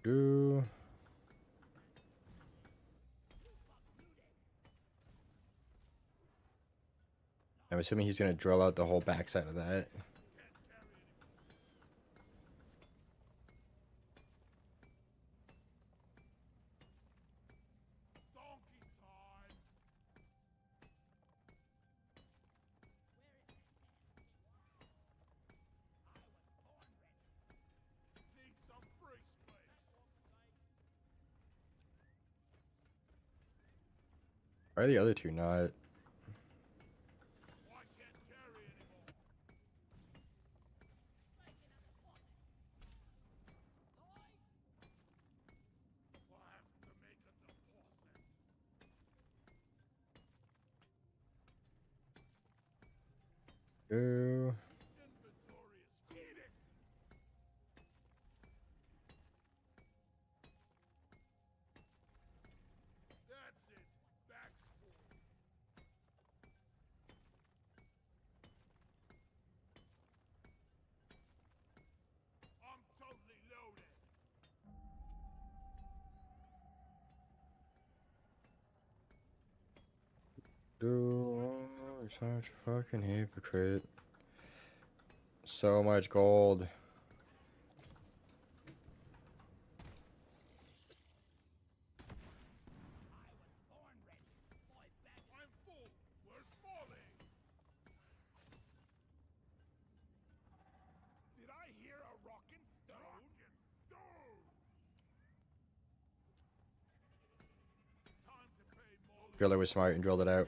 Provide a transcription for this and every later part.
do. I'm assuming he's gonna drill out the whole backside of that. Why are the other two not? Do. Do. You're such a fucking hypocrite. So much gold. Driller was smart and drilled it out.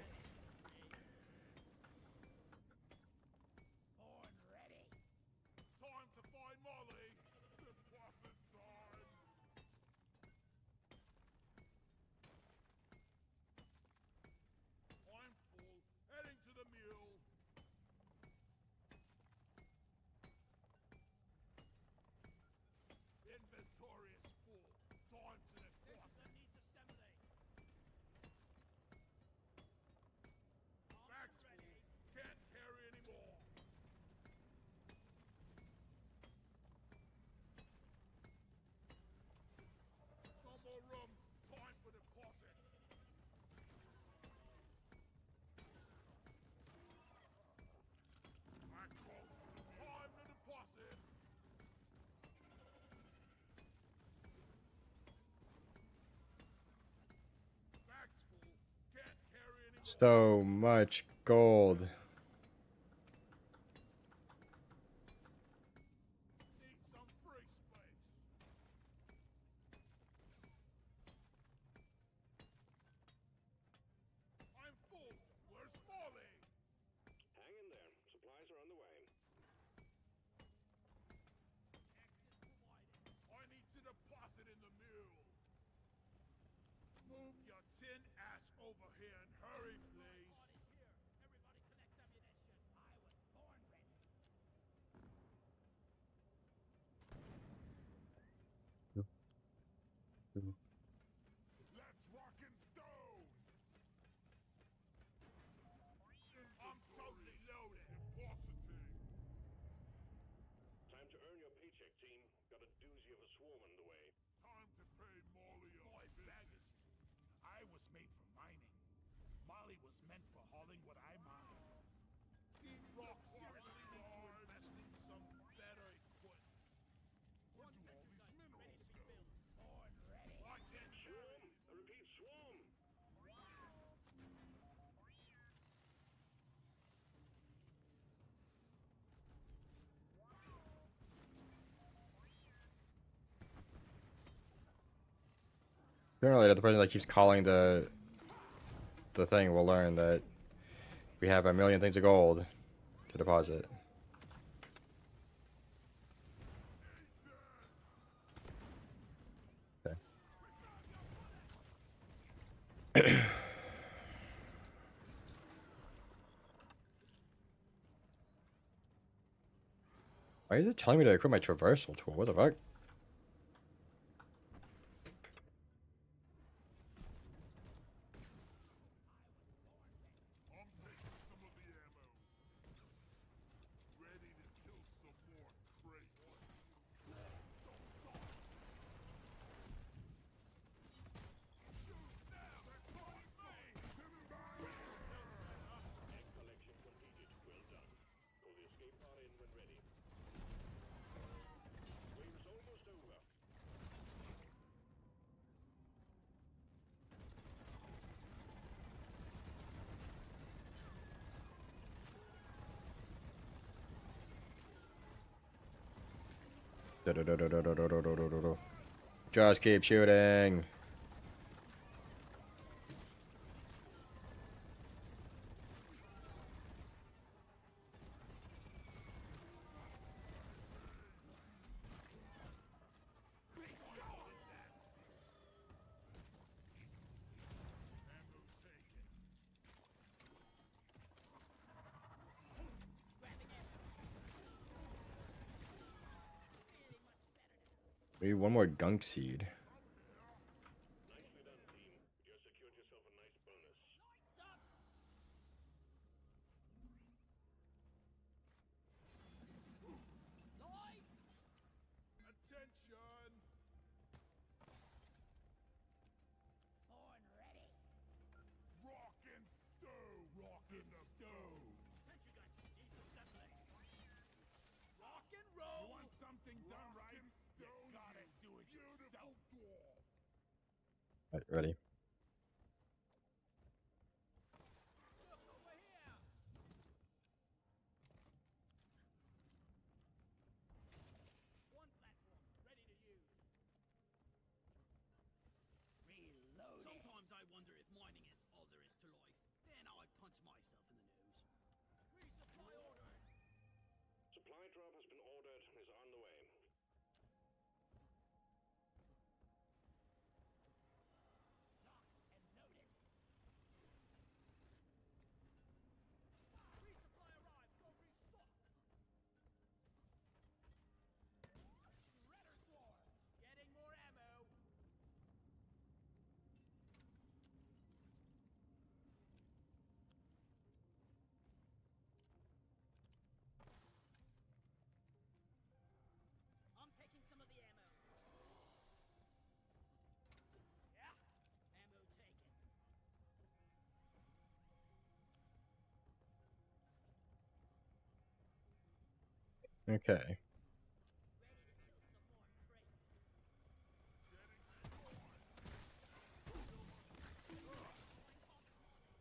So much gold. Generally, the person that keeps calling the thing will learn that we have a million things of gold to deposit. Okay. Why is it telling me to equip my traversal tool? What the fuck? Just keep shooting. Maybe one more gunk seed. Right, ready. Sometimes I wonder if mining is all there is to life. Then I punch myself in the nose. Resupply order! Supply drop has been ordered and is on the way. Lock and loaded. Resupply arrived. Go restock. Shredder swarm. Getting more ammo. I'm taking some of the ammo. Yeah, ammo taken. Okay. Ready to fill some more crates.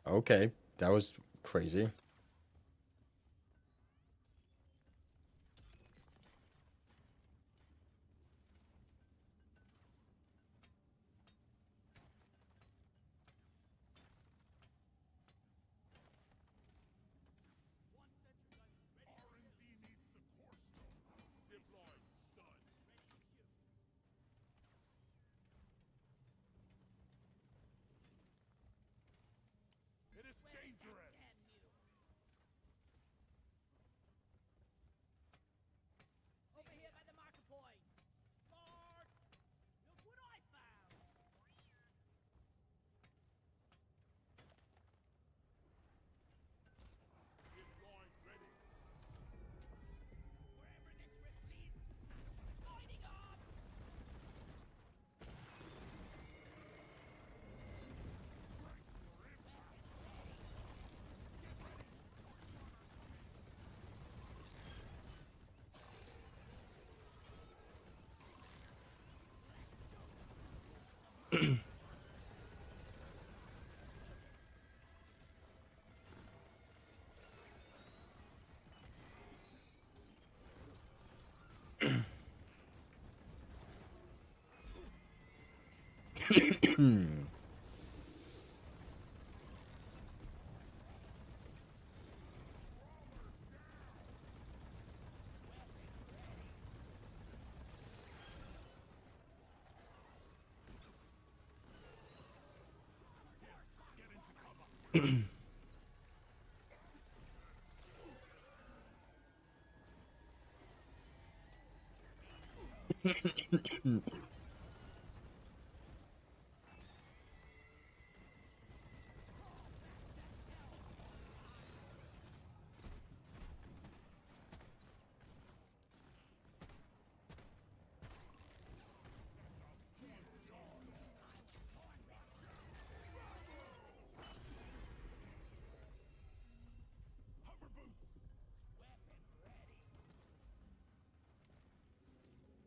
Okay. That was crazy. One sentry gun ready. R&D needs the core stone. Zip line done. Ready to shoot. It is dangerous. Damn you. Over here by the marker point. Mark! Look what I found! Zip line ready. Wherever this rift leads, lighting up! Hover boots. Weapon ready.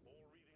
All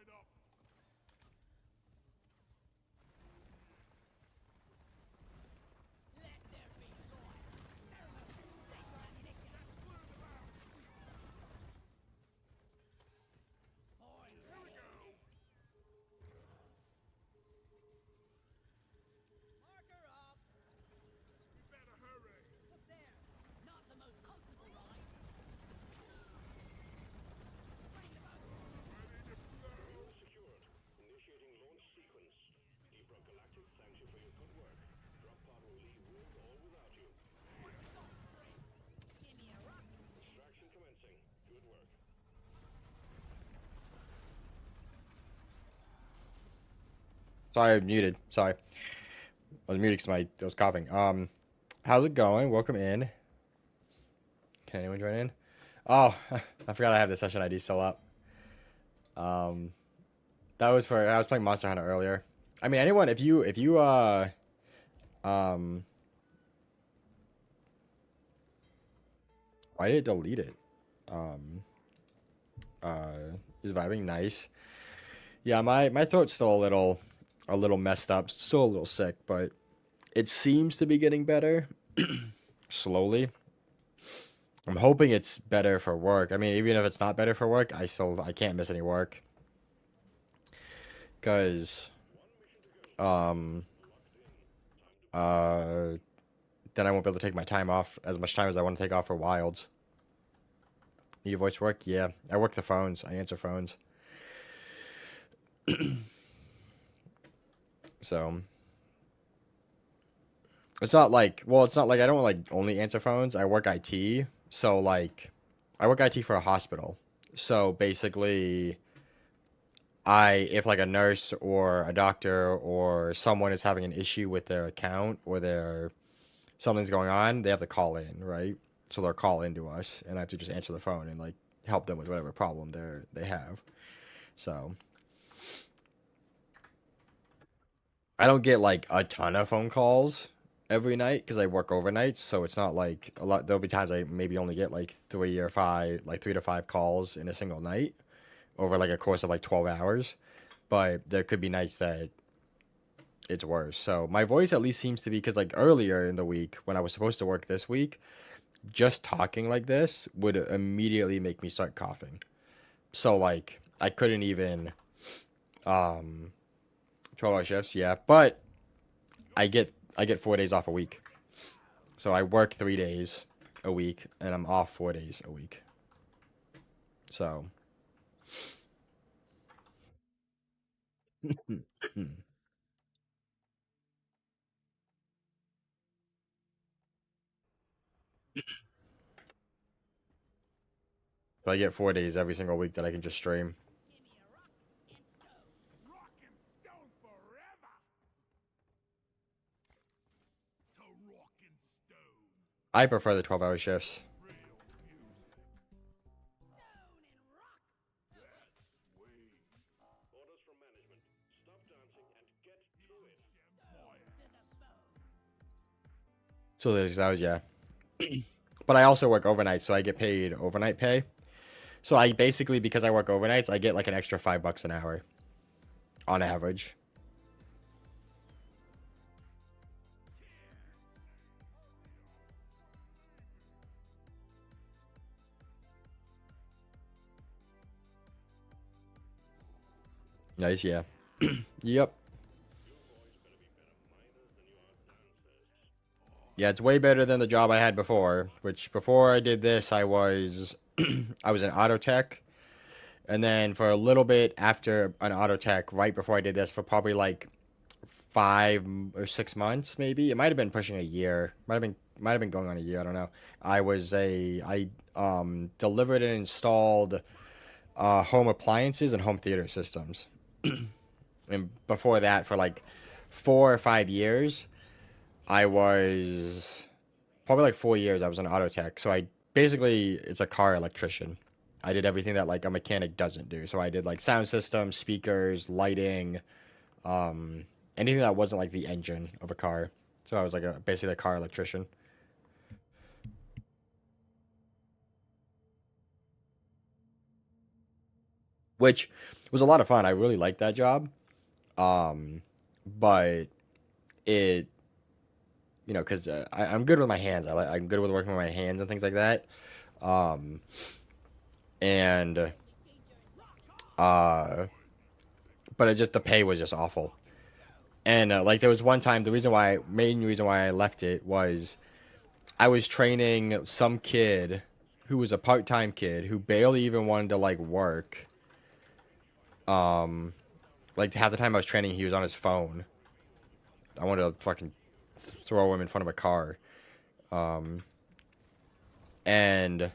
Let there be light. Take your ammunition. Here we go. Marker up. We better hurry. Up there. Not the most comfortable ride. Bring the boat. Ready to blow. Payload secured. Initiating launch sequence. Libra Galactic thanks you for your good work. Drop pod will leave with or without you. Give me a rock. Extraction commencing. Good work. Sorry, I'm muted. Sorry. I was muted because I was coughing. How's it going? Welcome in. Can anyone join in? Oh, I forgot I have the session ID still up. That was for, I was playing Monster Hunter earlier. I mean, anyone, if you why did it delete it? Is vibing nice. Yeah, my throat's still a little messed up, still a little sick, but it seems to be getting better slowly. I'm hoping it's better for work. I mean, even if it's not better for work, I can't miss any work. Cause then I won't be able to take my time off as much time as I want to take off for wilds. Need voice work? Yeah. I work the phones. I answer phones. So it's not like, well, it's not like I don't like only answer phones. I work IT. So like I work IT for a hospital. So basically if like a nurse or a doctor or someone is having an issue with their account or something's going on, they have to call in, right? So they'll call into us and I have to just answer the phone and like help them with whatever problem they have. So I don't get like a ton of phone calls every night because I work overnight, so it's not like a lot. There'll be times I maybe only get like 3 to 5 calls in a single night over like a course of like 12 hours. But there could be nights that it's worse. So my voice at least seems to be, because like earlier in the week when I was supposed to work this week, just talking like this would immediately make me start coughing. So like I couldn't even 12-hour shifts, yeah. But I get 4 days off a week. So I work 3 days a week and I'm off 4 days a week. So I get 4 days every single week that I can just stream. Give me a rock and stone. Rock and stone forever. To rock and stone. I prefer the 12-hour shifts. Real music. Stone and rock. That's sweet. Orders from management. Stop dancing and get to it. To the bone. So there's those, yeah. But I also work overnight, so I get paid overnight pay. So I basically, because I work overnights, I get like an extra $5 an hour on average. Nice, yeah. Yep. Yeah, it's way better than the job I had before, which before I did this, I was I was an auto tech. And then for a little bit after an auto tech, right before I did this, for probably like 5 or 6 months, maybe. It might have been pushing a year. Might have been going on a year, I don't know. I delivered and installed home appliances and home theater systems. And before that, for like 4 or 5 years, I was probably like 4 years. I was an auto tech, so I basically it's a car electrician. I did everything that like a mechanic doesn't do. So I did like sound systems, speakers, lighting, anything that wasn't like the engine of a car. So I was like basically a car electrician. which was a lot of fun. I really liked that job. But it, because I'm good with my hands. I'm good with working with my hands and things like that. Um, and uh, but the pay was just awful. And like there was one time, main reason why I left it was I was training some kid who was a part-time kid who barely even wanted to like work. Like half the time I was training, he was on his phone. I wanted to fucking throw him in front of a car. And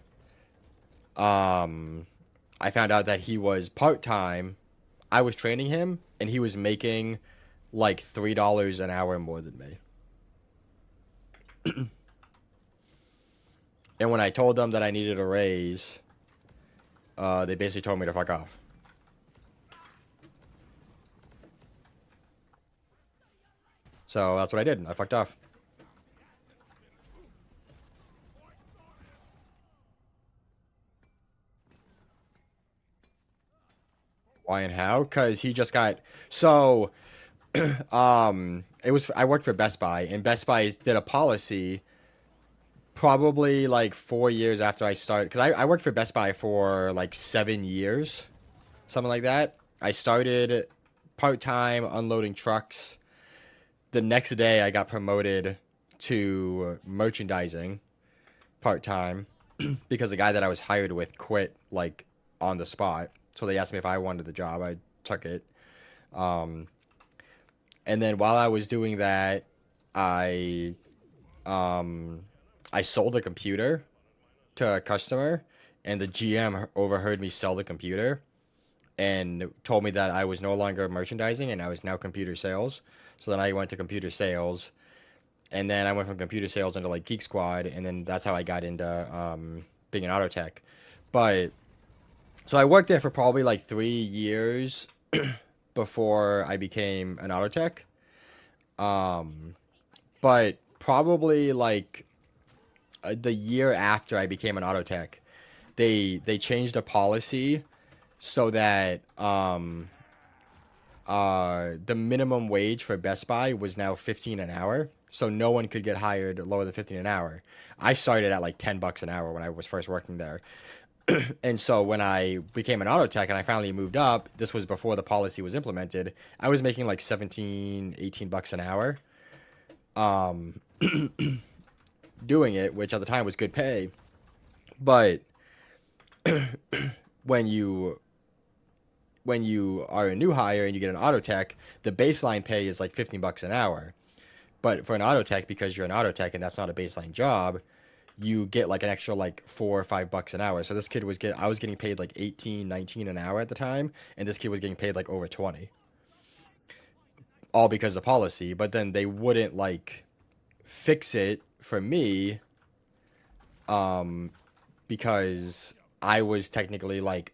I found out that he was part-time. I was training him, and he was making like $3 an hour more than me. And when I told them that I needed a raise, they basically told me to fuck off. So that's what I did. I fucked off. Why and how? Because he just got so. I worked for Best Buy, and Best Buy did a policy probably like 4 years after I started. Because I worked for Best Buy for like 7 years, something like that. I started part time unloading trucks. The next day, I got promoted to merchandising part time because the guy that I was hired with quit like on the spot. So they asked me if I wanted the job. I took it. And then while I was doing that, I I sold a computer to a customer, and the GM overheard me sell the computer and told me that I was no longer merchandising and I was now computer sales. So then I went to computer sales, and then I went from computer sales into like Geek Squad, and then that's how I got into being an auto tech. But so I worked there for probably like 3 years before I became an auto tech. But probably like the year after I became an auto tech, they changed a policy so that the minimum wage for Best Buy was now 15 an hour. So no one could get hired lower than 15 an hour. I started at like $10 an hour when I was first working there. And so when I became an auto tech and I finally moved up, this was before the policy was implemented. I was making like 17, $18 an hour. Doing it, which at the time was good pay. But when you are a new hire and you get an auto tech, the baseline pay is like $15 an hour. But for an auto tech, because you're an auto tech and that's not a baseline job, you get like an extra like $4 or $5 an hour. So this kid I was getting paid like 18, 19 an hour at the time, and this kid was getting paid like over 20. All because of policy, but then they wouldn't like fix it for me because I was technically like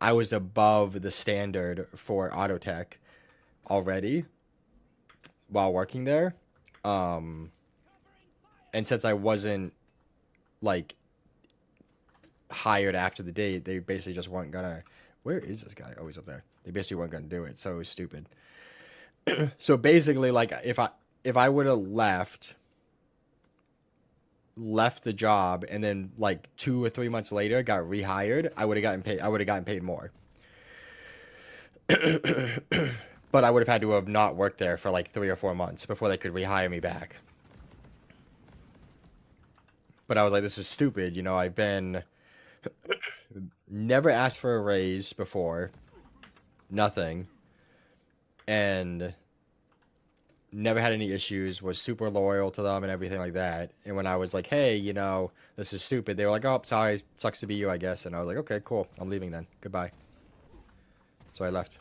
I was above the standard for auto tech already while working there. And since I wasn't like hired after the date, they basically just weren't gonna. Where is this guy? Oh, he's up there. They basically weren't gonna do it, so it was stupid. So basically, like if I would have left the job and then like 2 or 3 months later got rehired, I would have gotten paid. I would have gotten paid more. But I would have had to have not worked there for like 3 or 4 months before they could rehire me back. But I was like, this is stupid. I've been never asked for a raise before, nothing, and never had any issues, was super loyal to them and everything like that. And when I was like, hey, this is stupid, they were like, oh, sorry, sucks to be you, I guess. And I was like, okay, cool, I'm leaving then. Goodbye. So I left.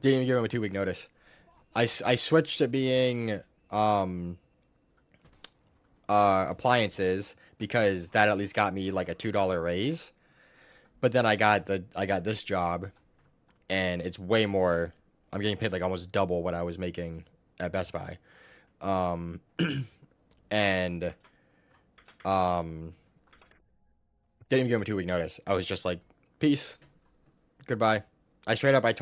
Didn't even give him a 2-week notice. I switched to being appliances because that at least got me like a $2 raise. But then I got this job, and it's way more. I'm getting paid like almost double what I was making at Best Buy. And didn't even give him a 2-week notice. I was just like, peace. Goodbye. I straight up, my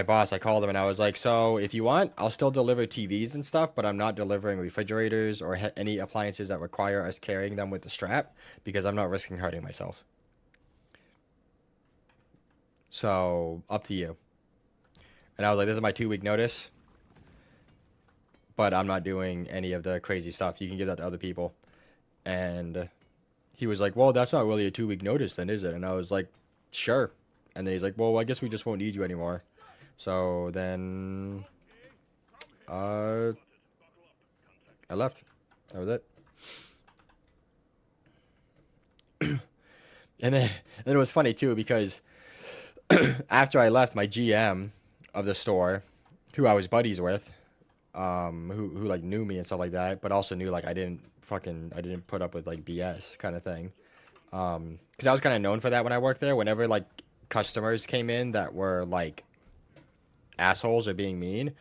boss, I called him and I was like, so if you want, I'll still deliver TVs and stuff, but I'm not delivering refrigerators or any appliances that require us carrying them with the strap because I'm not risking hurting myself. So up to you. And I was like, this is my 2-week notice, but I'm not doing any of the crazy stuff. You can give that to other people. And he was like, well, that's not really a 2-week notice then, is it? And I was like, sure. And then he's like, well, I guess we just won't need you anymore. So then I left. That was it. And then it was funny too because after I left, my GM of the store, who I was buddies with, who like knew me and stuff like that, but also knew like I didn't put up with like BS kind of thing. Because I was kind of known for that when I worked there. Whenever like customers came in that were like assholes or being mean,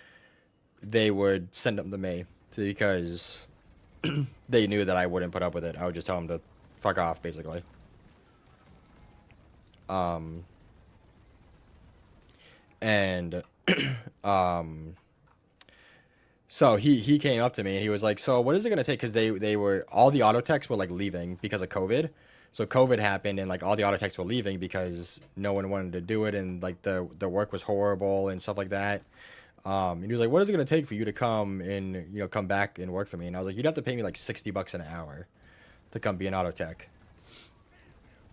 they would send them to me because they knew that I wouldn't put up with it. I would just tell them to fuck off, basically. And so he came up to me and he was like, so what is it gonna take? Because they were, all the auto techs were like leaving because of COVID. So COVID happened and like all the auto techs were leaving because no one wanted to do it and like the work was horrible and stuff like that. And he was like, what is it gonna take for you to come and, you know, come back and work for me? And I was like, you'd have to pay me like $60 an hour to come be an auto tech.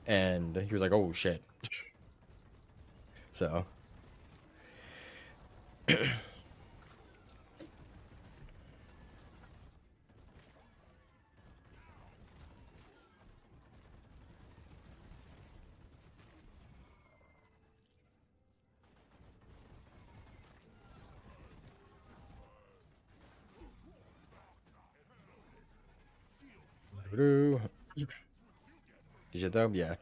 And he was like, oh shit. So did you though? Yeah.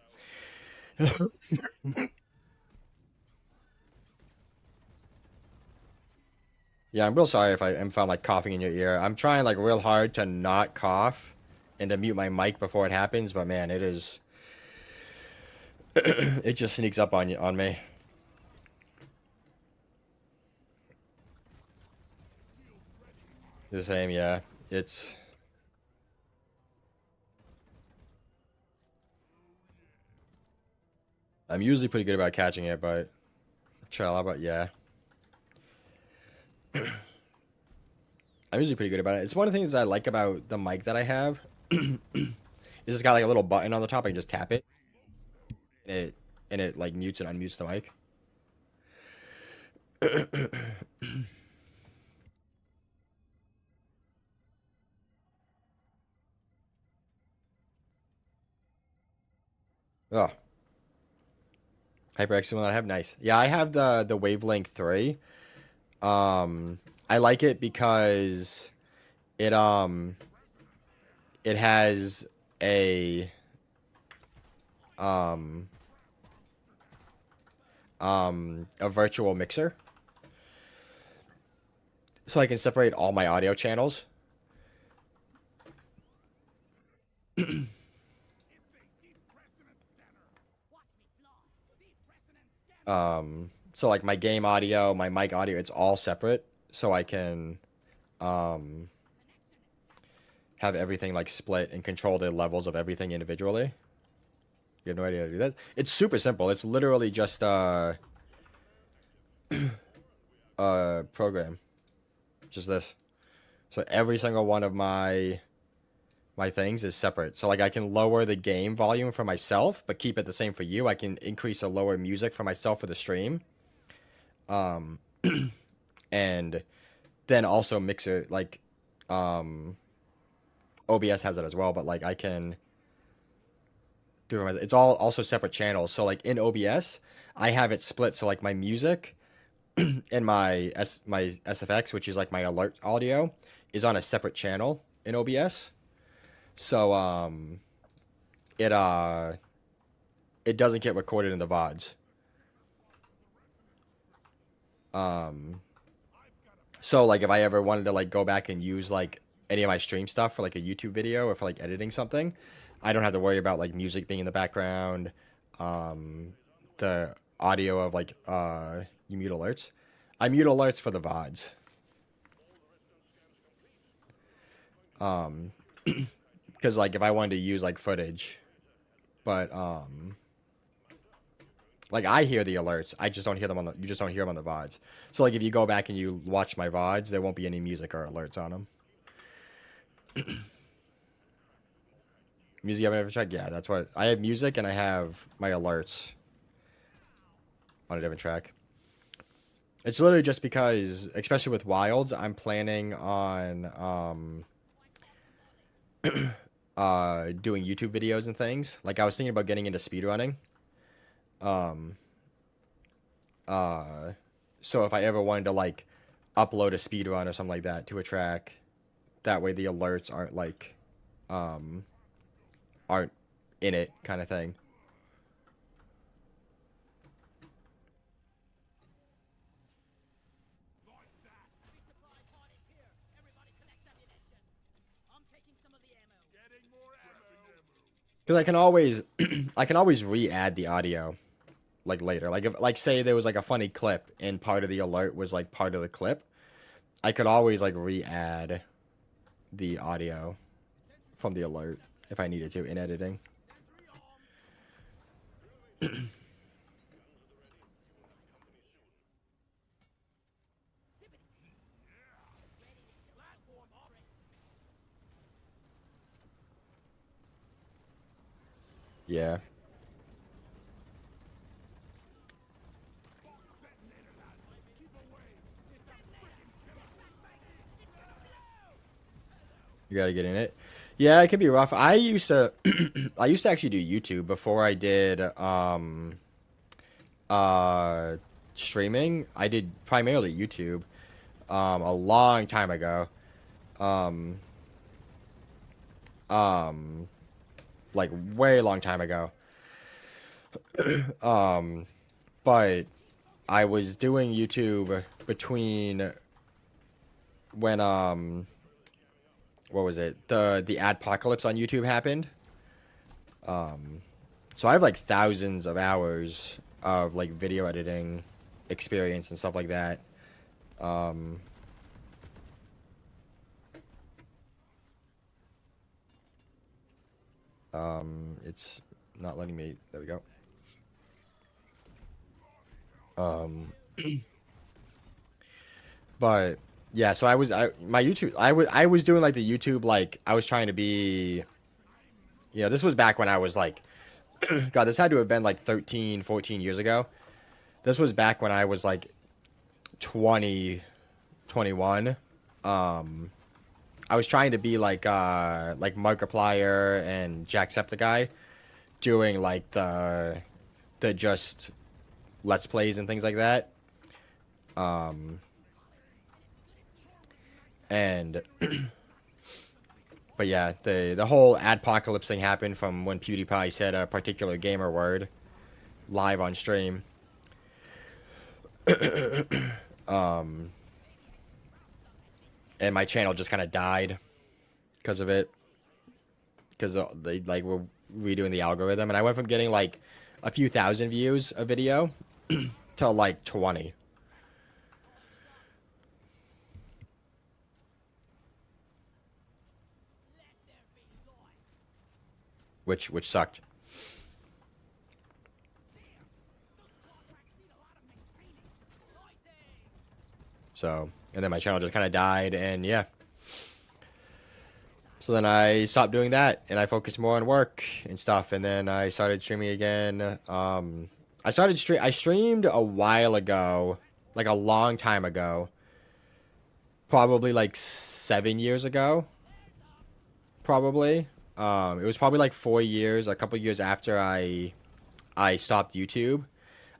Yeah, I'm real sorry if I am found like coughing in your ear. I'm trying like real hard to not cough and to mute my mic before it happens, but man, it is it just sneaks up on me. The same, yeah. It's I'm usually pretty good about catching it, but chill about yeah. I'm usually pretty good about it. It's one of the things that I like about the mic that I have. It's just got like a little button on the top. I can just tap it, and it like mutes and unmutes the mic. Oh, HyperX one I have, nice. Yeah, I have the Wavelength 3. I like it because it it has um a virtual mixer. So I can separate all my audio channels. So like my game audio, my mic audio, it's all separate. So I can have everything like split and control the levels of everything individually. You have no idea how to do that. It's super simple. It's literally just a program. Just this. So every single one of my things is separate. So like I can lower the game volume for myself, but keep it the same for you. I can increase or lower music for myself for the stream. And then also mix it like OBS has it as well, but like I can do it. It's all also separate channels. So like in OBS, I have it split. So like my music and my SFX, which is like my alert audio, is on a separate channel in OBS. So it doesn't get recorded in the VODs. So like if I ever wanted to like go back and use like any of my stream stuff for like a YouTube video or for like editing something, I don't have to worry about like music being in the background, the the audio of like you mute alerts. I mute alerts for the VODs. Because like if I wanted to use like footage, but like I hear the alerts, I just don't hear them on the. You just don't hear them on the VODs. So like if you go back and you watch my VODs, there won't be any music or alerts on them. Music you haven't ever checked? Yeah, that's what I have. Music and I have my alerts on a different track. It's literally just because, especially with Wilds, I'm planning on doing YouTube videos and things. Like I was thinking about getting into speedrunning. So if I ever wanted to like upload a speedrun or something like that to a track, that way the alerts aren't like aren't in it kind of thing. Resupply pod is here. Everybody collect ammunition. I'm taking some of the ammo. Getting more ammo. Because I can always I can always re-add the audio like later. Like if like say there was like a funny clip and part of the alert was like part of the clip, I could always like re-add the audio from the alert if I needed to in editing. Yeah. You gotta get in it. Yeah, it can be rough. I used to I used to actually do YouTube before I did streaming. I did primarily YouTube a long time ago. Like way long time ago. But I was doing YouTube between when what was it? The adpocalypse on YouTube happened. So I have like thousands of hours of like video editing experience and stuff like that. It's not letting me. There we go. But yeah, so my YouTube I was doing like the YouTube like I was trying to be, this was back when I was like God, this had to have been like 13, 14 years ago. This was back when I was like 20, 21. I was trying to be like Markiplier and Jacksepticeye doing like the just Let's Plays and things like that. And but yeah, the whole adpocalypse thing happened from when PewDiePie said a particular gamer word live on stream. And my channel just kind of died because of it, because they like were redoing the algorithm, and I went from getting like a few thousand views a video to like 20. Which sucked. So, and then my channel just kind of died, and yeah. So then I stopped doing that, and I focused more on work and stuff, and then I started streaming again. I streamed a while ago, like a long time ago. Probably like 7 years ago. Probably. It was probably like 4 years, a couple years after I stopped YouTube.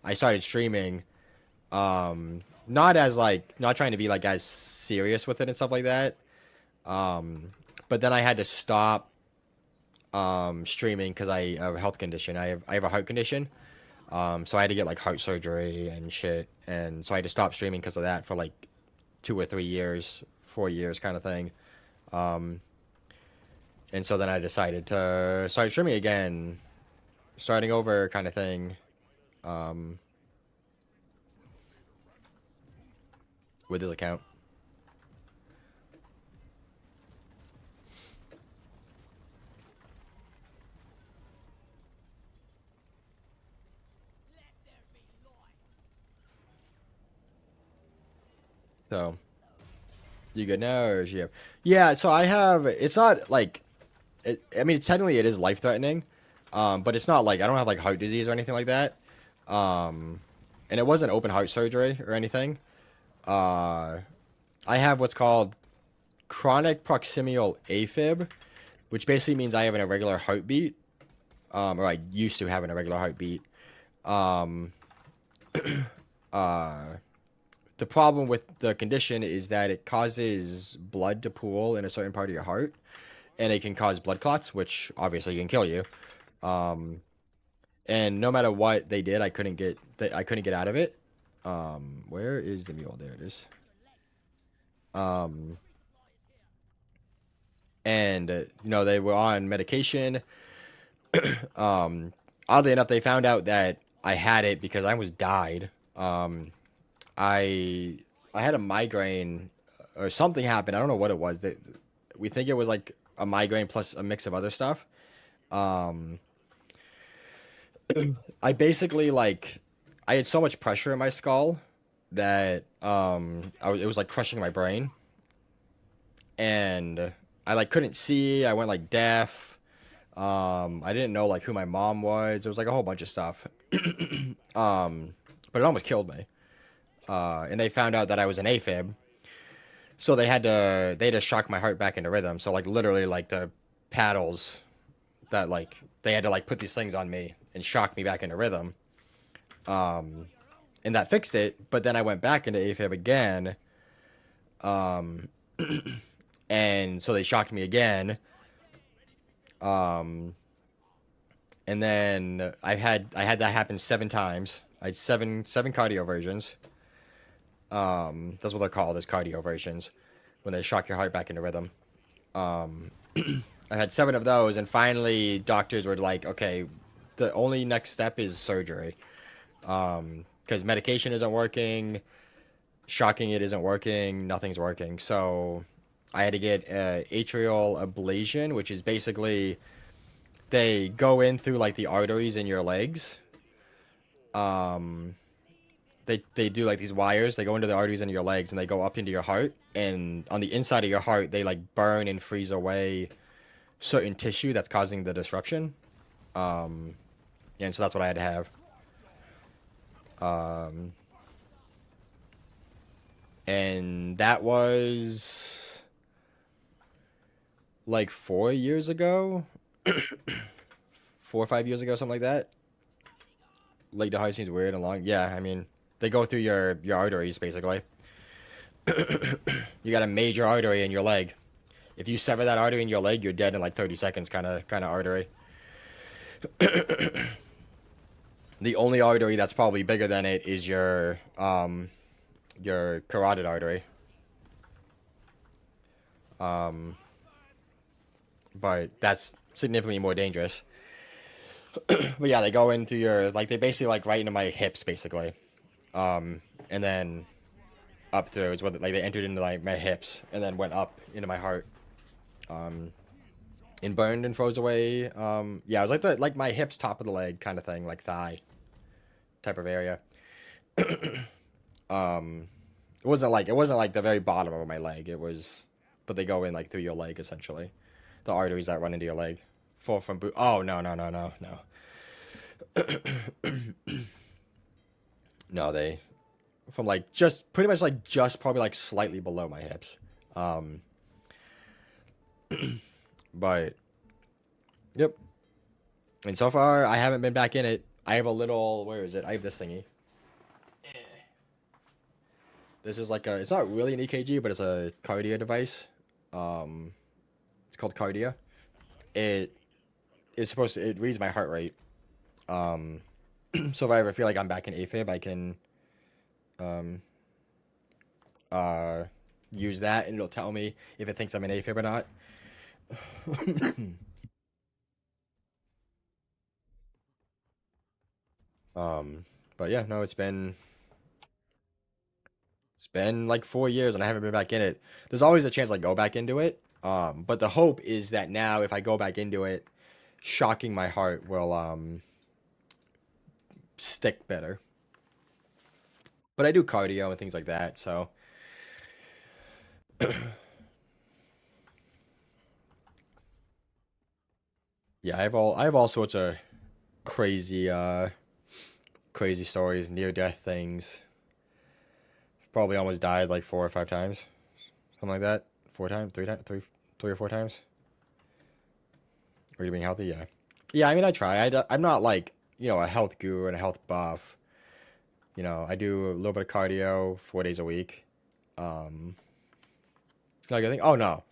I started streaming. Not trying to be like as serious with it and stuff like that. But then I had to stop streaming because I have a health condition. I have a heart condition. So I had to get like heart surgery and shit. And so I had to stop streaming because of that for like 2 or 3 years, 4 years kind of thing. And so then I decided to start streaming again, starting over kind of thing. um, with this account. So, you good now, or is you? Yeah. So I have. It's not like. I mean, technically, it is life threatening, but it's not like I don't have like heart disease or anything like that. And it wasn't open heart surgery or anything. Uh, I have what's called chronic proximal AFib, which basically means I have an irregular heartbeat, or I used to have an irregular heartbeat. Um, uh, the problem with the condition is that it causes blood to pool in a certain part of your heart, and it can cause blood clots, which obviously can kill you. Um, and no matter what they did, I couldn't get out of it. Where is the mule? There it is. Um, and they were on medication. Oddly enough, they found out that I had it because I almost died. I had a migraine or something happened. I don't know what it was. We think it was like a migraine plus a mix of other stuff. Um, I basically I had so much pressure in my skull that it was like crushing my brain, and I like couldn't see. I went like deaf. I didn't know like who my mom was. There was like a whole bunch of stuff. But it almost killed me. And they found out that I was an AFib, so they had to shock my heart back into rhythm. So like literally like the paddles that like they had to like put these things on me and shock me back into rhythm. And that fixed it. But then I went back into AFib again. Um, and so they shocked me again. And then I had that happen 7 times. I had seven cardio versions. That's what they're called, is cardio versions, when they shock your heart back into rhythm. I had 7 of those, and finally doctors were like, okay, the only next step is surgery. Because medication isn't working, shocking it isn't working, nothing's working. So I had to get atrial ablation, which is basically they go in through like the arteries in your legs. They do like these wires. They go into the arteries in your legs and they go up into your heart. And on the inside of your heart, they like burn and freeze away certain tissue that's causing the disruption. And so that's what I had to have. And that was like 4 years ago, 4 or 5 years ago, something like that. Like the heart seems weird and long. Yeah, I mean, they go through your arteries basically. You got a major artery in your leg. If you sever that artery in your leg, you're dead in like 30 seconds, kind of artery. The only artery that's probably bigger than it is your carotid artery. But that's significantly more dangerous. But yeah, they go into your, like, they basically like right into my hips basically. And then up through is what, like, they entered into like my hips and then went up into my heart. And burned and froze away. Yeah, it was like my hips, top of the leg kind of thing, like thigh type of area. It wasn't like the very bottom of my leg. It was, but they go in like through your leg essentially, the arteries that run into your leg. Oh, no. No, they from like just pretty much like just probably like slightly below my hips. But yep. And so far I haven't been back in it. I have a little, where is it? I have this thingy. This is like it's not really an EKG, but it's a cardia device. It's called cardia. It reads my heart rate. So if I ever feel like I'm back in AFib, I can use that and it'll tell me if it thinks I'm in AFib or not. But yeah, no, it's been like 4 years and I haven't been back in it. There's always a chance I go back into it. But the hope is that now if I go back into it, shocking my heart will stick better. But I do cardio and things like that, so yeah, I have all sorts of crazy crazy stories, near death things. Probably almost died like 4 or 5 times, something like that. 4 times, 3 times, 3 or 4 times. Are you being healthy? Yeah. Yeah, I mean, I try. I'm not like, a health guru and a health buff. I do a little bit of cardio 4 days a week. Um, like I think, oh no,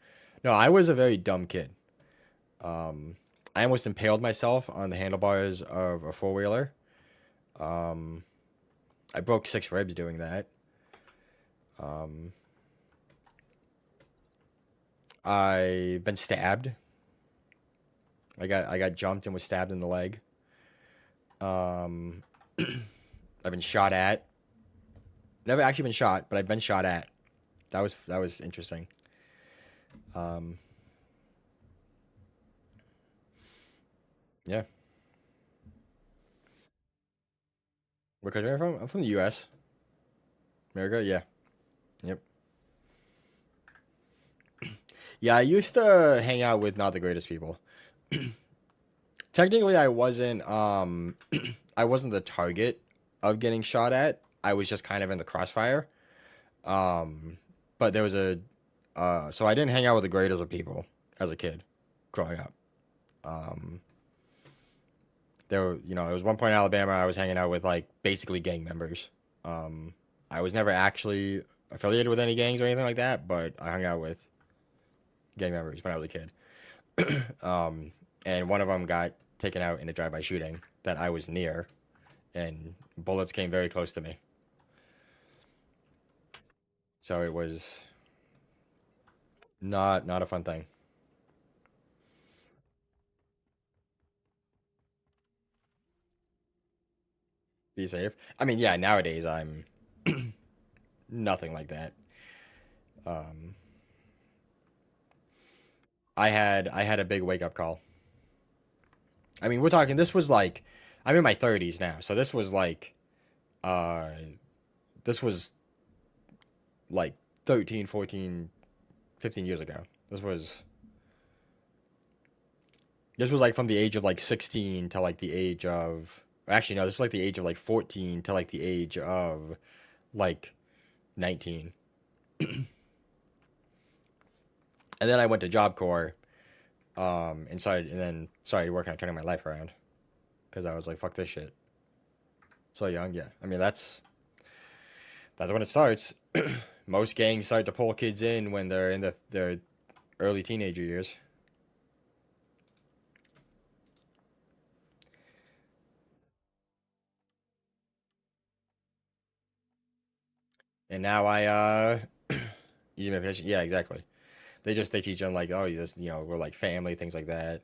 no, I was a very dumb kid. Um, I almost impaled myself on the handlebars of a four-wheeler. Um, I broke 6 ribs doing that. Um, I've been stabbed. I got jumped and was stabbed in the leg. Um, I've been shot at. Never actually been shot, but I've been shot at. That was interesting. Um, yeah. What country am I from? I'm from the U.S. America. Yeah. Yep. Yeah, I used to hang out with not the greatest people. Technically, I wasn't. I wasn't the target of getting shot at. I was just kind of in the crossfire. Um, but there was a. So I didn't hang out with the greatest of people as a kid, growing up. Um, there was one point in Alabama I was hanging out with like basically gang members. Um, I was never actually affiliated with any gangs or anything like that, but I hung out with gang members when I was a kid. And one of them got taken out in a drive-by shooting that I was near, and bullets came very close to me. So it was not a fun thing. Be safe. I mean, yeah, nowadays I'm nothing like that. Um, I had a big wake up call. I mean, we're talking this was like I'm in my 30s now, so uh this was like 13, 14, 15 years ago. This was like from the age of like 16 to like the age of actually no, this was like the age of like 14 to like the age of like 19. And then I went to Job Corps and then started working on turning my life around because I was like fuck this shit. So young, yeah. I mean, that's when it starts. Most gangs start to pull kids in when they're in their early teenager years. And now use my position. Yeah, exactly. They teach them like, oh, we're like family, things like that.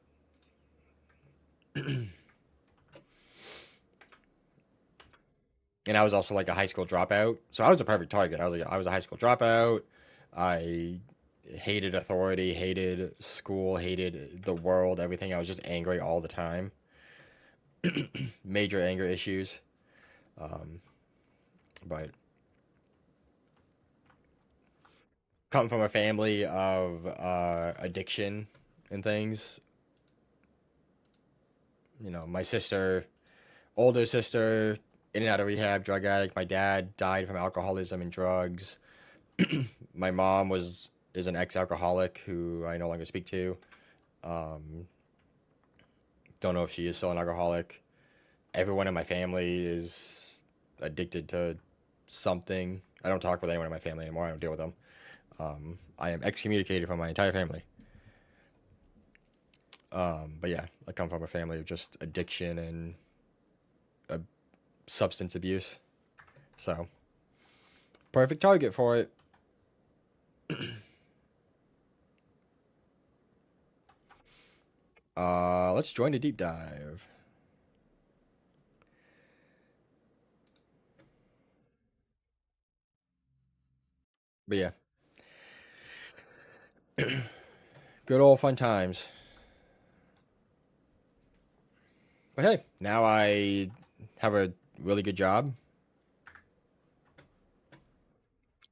And I was also like a high school dropout, so I was a perfect target. I was a high school dropout. I hated authority, hated school, hated the world, everything. I was just angry all the time. Major anger issues. Um, but coming from a family of addiction and things, my older sister, in and out of rehab, drug addict. My dad died from alcoholism and drugs. My mom is an ex-alcoholic who I no longer speak to. Um, don't know if she is still an alcoholic. Everyone in my family is addicted to something. I don't talk with anyone in my family anymore. I don't deal with them. I am excommunicated from my entire family. But yeah, I come from a family of just addiction and uh, substance abuse. So, perfect target for it. Let's join a deep dive. But yeah, good old fun times. But hey, now I have a really good job.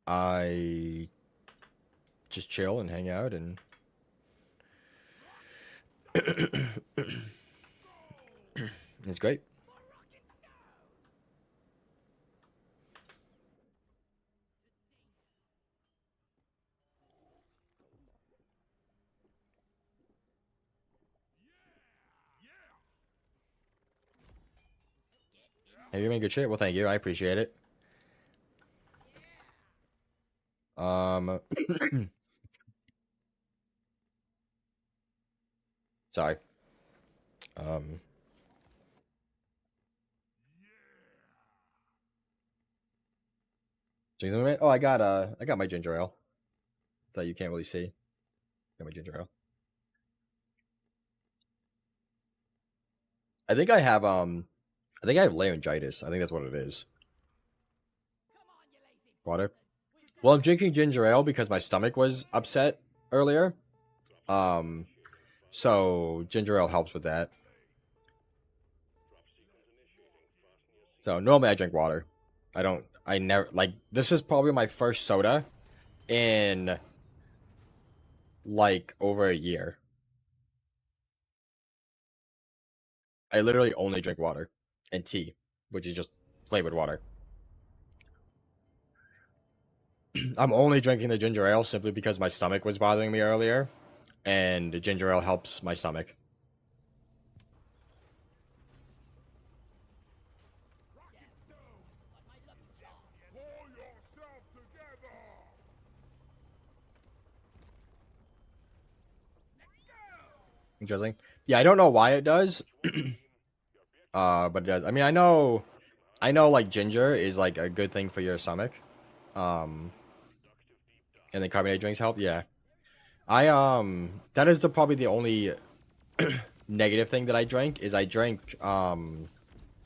I just chill and hang out, and it's great. Hey, you're making good shit. Well, thank you. I appreciate it. Um, sorry. Um, oh, I got my ginger ale that you can't really see. Got my ginger ale. I think I think I have laryngitis. I think that's what it is. Water. Well, I'm drinking ginger ale because my stomach was upset earlier. Um, so ginger ale helps with that. So normally I drink water. I never, like, this is probably my first soda in, like, over a year. I literally only drink water and tea, which is just flavored water. I'm only drinking the ginger ale simply because my stomach was bothering me earlier, and the ginger ale helps my stomach. Pull yourself together. Interesting. Yeah, I don't know why it does. But it does. I mean, I know like ginger is like a good thing for your stomach. Um, and then carbonated drinks help. Yeah. That is probably the only negative thing that I drink is I drink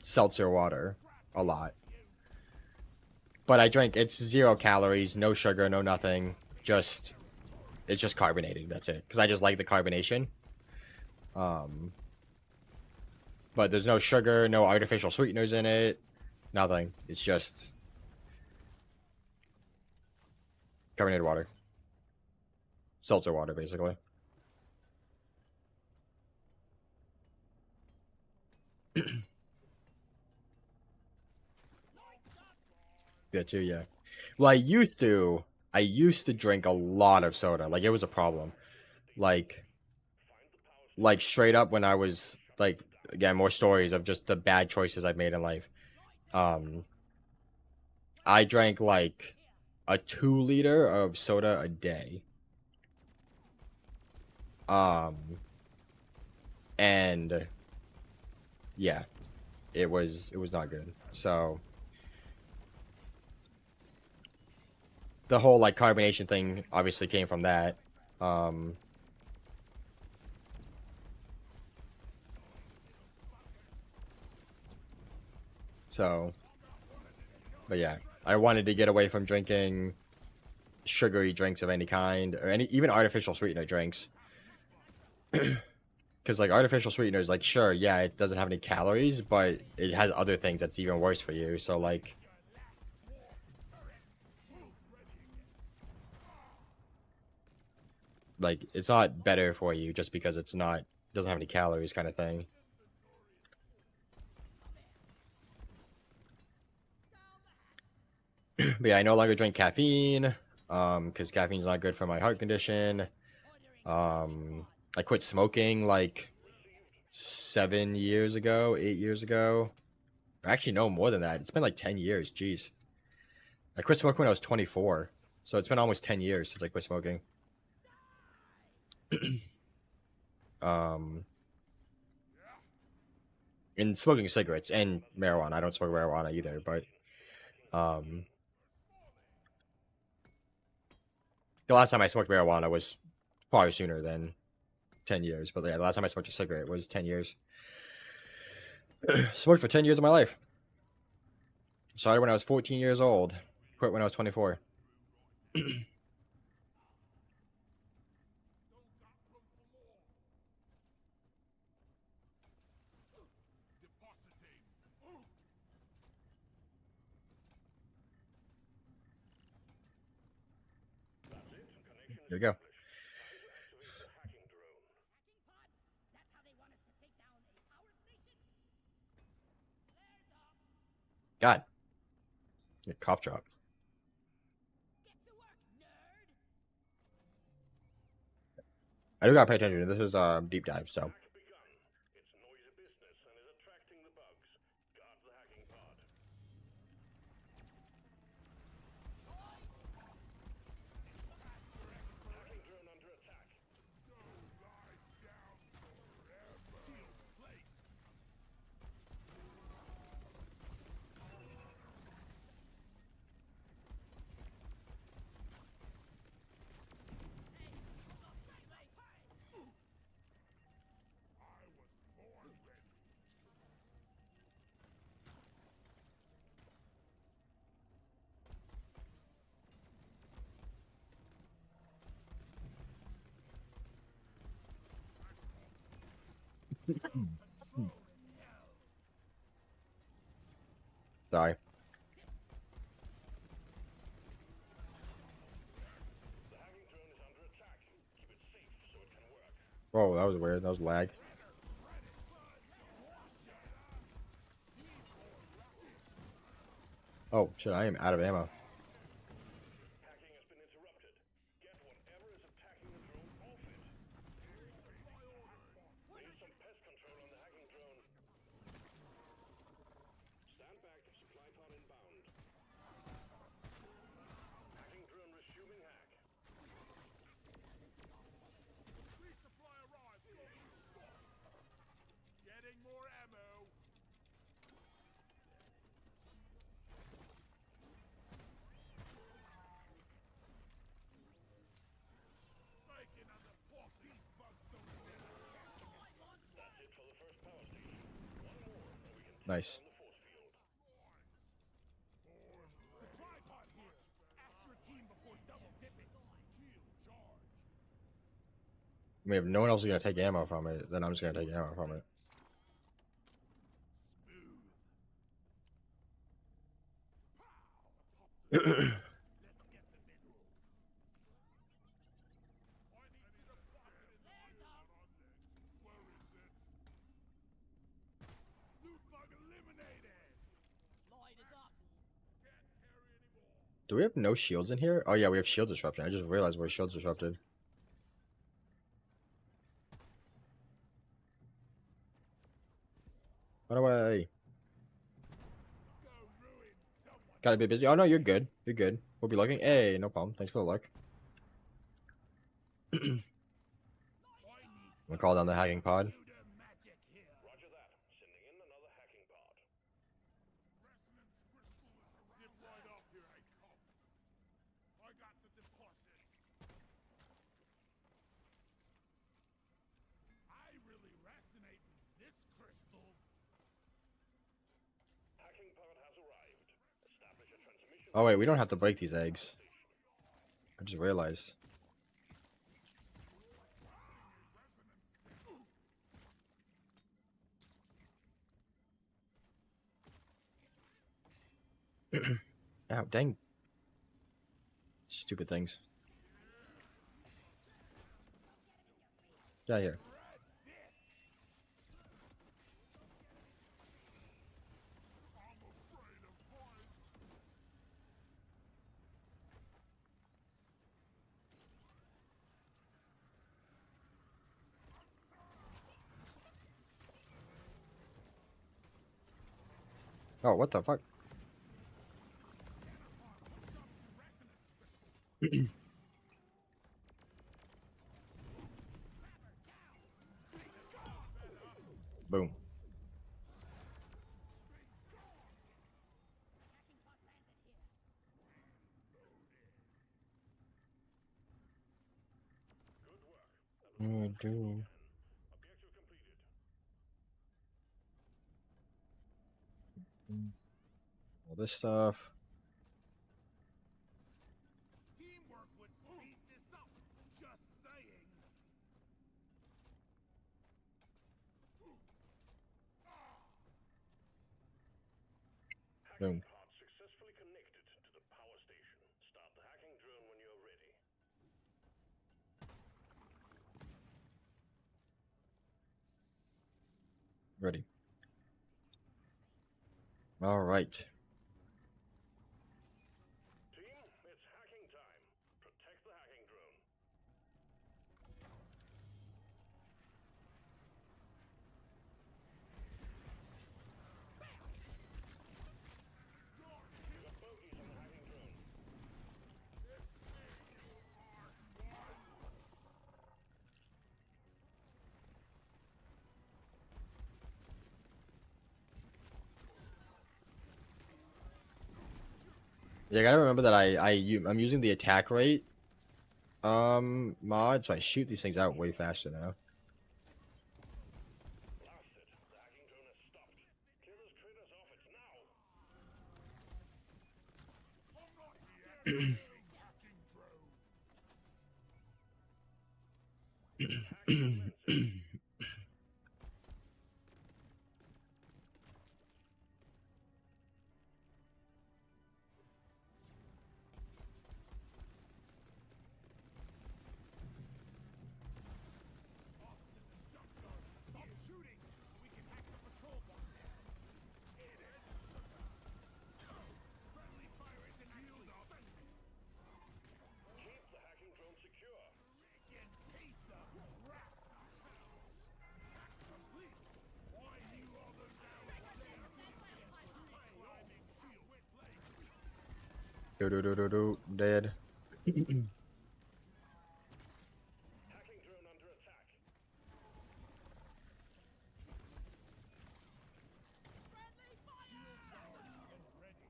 seltzer water a lot. But I drink it's 0 calories, no sugar, no nothing. Just it's just carbonated. That's it. Because I just like the carbonation. Um, but there's no sugar, no artificial sweeteners in it, nothing. It's just carbonated water, seltzer water, basically. Yeah, too. Yeah. Well, I used to drink a lot of soda. Like it was a problem. Like, like straight up when I was like, again, more stories of just the bad choices I've made in life. Um, I drank like a 2 liter of soda a day. Um, and yeah, it was not good. So the whole like carbonation thing obviously came from that. Um, so, but yeah, I wanted to get away from drinking sugary drinks of any kind or any even artificial sweetener drinks. Because like artificial sweeteners, like sure, yeah, it doesn't have any calories, but it has other things that's even worse for you. So like it's not better for you just because it's not doesn't have any calories kind of thing. But yeah, I no longer drink caffeine, because caffeine's not good for my heart condition. I quit smoking like 7 years ago, 8 years ago. Actually, no, more than that. It's been like 10 years. Jeez. I quit smoking when I was 24. So it's been almost 10 years since I quit smoking. Um, and smoking cigarettes and marijuana. I don't smoke marijuana either, but um, the last time I smoked marijuana was probably sooner than 10 years. But yeah, the last time I smoked a cigarette was 10 years. Smoked for 10 years of my life. Started when I was 14 years old. Quit when I was 24. got room for more. Depositing. That's it. Connection Here we go. established. Time to activate the hacking drone. Hacking pod? That's how they want us to take down a power station? Flares up. God. Yeah, cough drop. Get to work, nerd. I do gotta pay attention. This is deep dive, so Hack begun. It's noisy business and is attracting the bugs. Guard the hacking pod. Hacking drone under attack. Lie down forever. Shield placed. I was born ready. sorry. The hacking drone is under attack. Keep it safe so it can work. Whoa, that was weird. That was lag. Oh shit! I am out of ammo. Hacking has been interrupted. Get whatever is attacking the drone off it. Need some pest control on the hacking drone. Stand back. Supply pod inbound. Hacking drone resuming hack. Resupply arrived. Getting more ammo. Bacon and the boss. These bugs don't stand a chance. That's it for the first power station. One more, and we can take Nice. down the force field. Supply pod here. Ask your team before double dipping. Shield charged. I mean, if no one else is gonna take ammo from it, then I'm just gonna take ammo from it. Let's get the minerals. I need to deposit it. Where is it? Loot bug eliminated. Light is up. Can't carry anymore. Do we have no shields in here? Oh yeah, we have shield disruption. I just realized we're shield disrupted. Run away. Go ruin someone. Gotta be busy. Oh no, you're good. You're good. We'll be looking. Hey, no problem. Thanks for the luck. I need We'll call down the hacking pod. Buddha magic here. Roger that. Sending in another hacking pod. Resonance crystal is around. Zip right up, here I come. I got the deposit. I really resonate with this crystal. Hacking pod has arrived. Establish a transmission. Oh wait, we don't have to break these eggs. I just realized. Ow, dang. Stupid things. Get out of here. Oh, what the fuck? Boom. Good work. Dude. Objective completed. All this stuff. Team Boom. Part successfully connected to the power station. Start the hacking drone when you're ready. Ready. All right. Team, it's hacking time. Protect the hacking drone. You got bogeys on the hacking drone. Yeah, I gotta remember that I'm using the attack rate mod, so I shoot these things out way faster now. Blasted. The hacking drone has stopped. Clear those traitors off. It's now. Hacking commences. Stop shooting! We can hack the patrol bot. Hit it! Friendly fire isn't actually friendly. Keep the hacking drone secure. Freaking piece of crap! Hack complete! Why you others out there? Climbing shield with blade. Dead. Hacking drone under attack. Ready.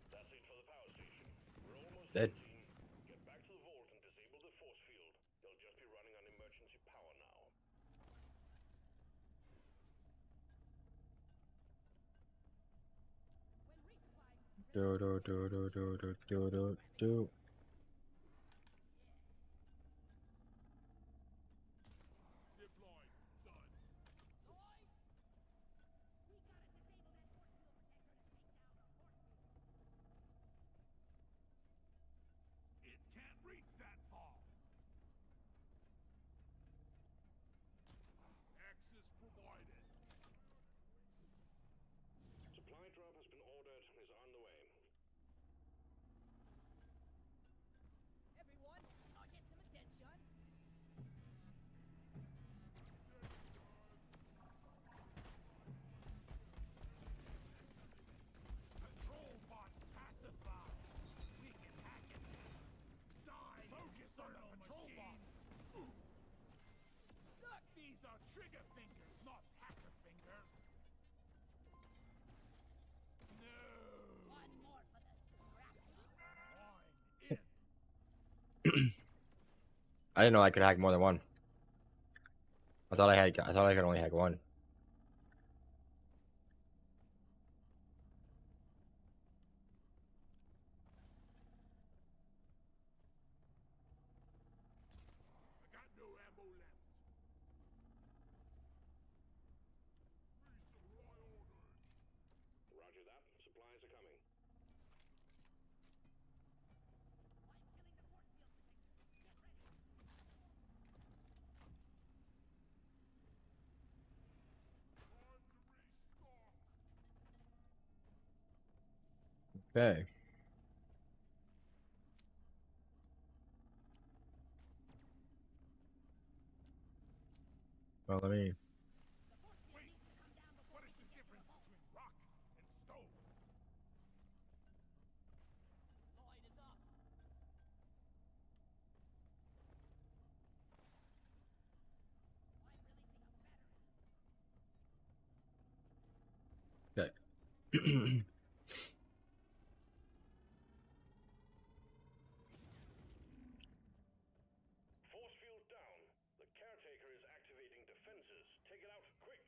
That's it for the power station. We're almost Dead. done, team. Get back to the vault and disable the force field. You'll just be running on emergency power now. Do. Zip line. Done. It can't reach that far. Access provided. Supply drop has been ordered and is on the way. Everyone, I'll get some attention. Control bot pacified. We can hack it. Die. Focus on the patrol bot. Look, these are trigger fingers, not hacker fingers. No. One more for the scrappy. Line in. I didn't know I could hack more than one. I thought I could only hack one. I got no ammo left. Resupply ordered. Roger that. Supplies are coming. Time to restock. Okay. Well, let me. Wait. What is the difference between rock and stone? Line is up. Okay. Force field down. The caretaker is activating defenses. Take it out quick.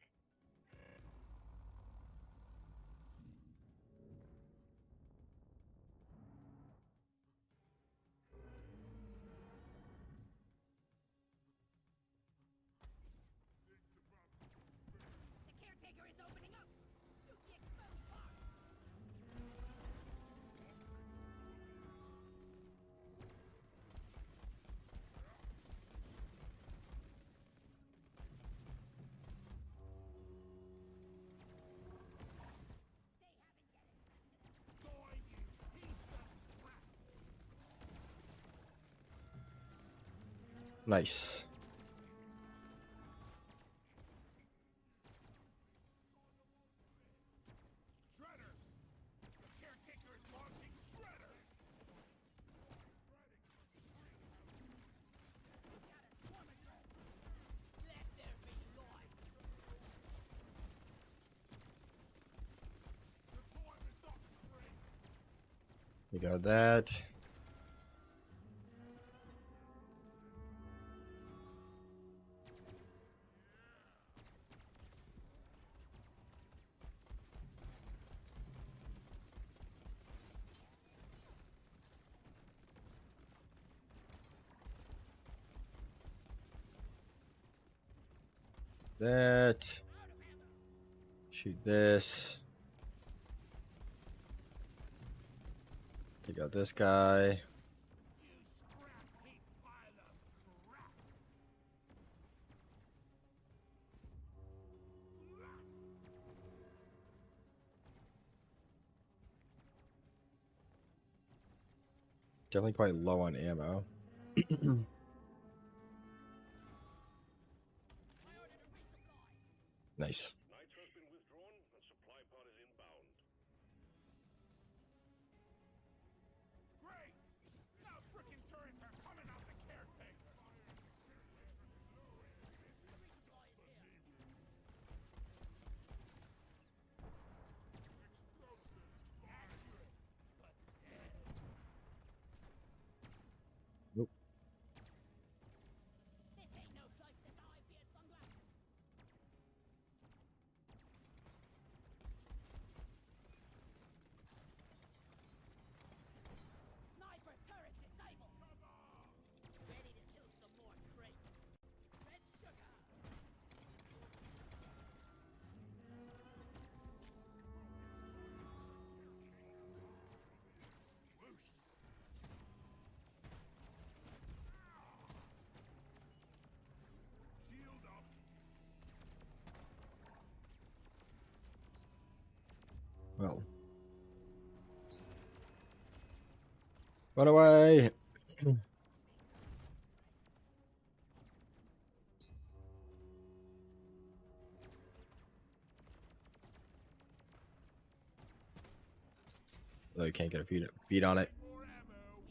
The caretaker Nice. Shredders! The caretaker is launching shredders! Let there be light. Deployment upgrade! We got that. That. Shoot this. Take out this guy. You scrap heap pile of crap! Definitely quite low on ammo. I ordered a resupply. Nice. Knights has been withdrawn and supply pod is inbound. Great! Now frickin' turrets are coming out the caretaker! Resupply is here. Explosives! Accurate! But dead! Nope. This ain't no place to die, Beard Bungler. Sniper turret disabled. Ready to kill some more crates. Red sugar. Whoosh! Shield up! Well. Run away! Oh, you can't get a beat on it. More ammo!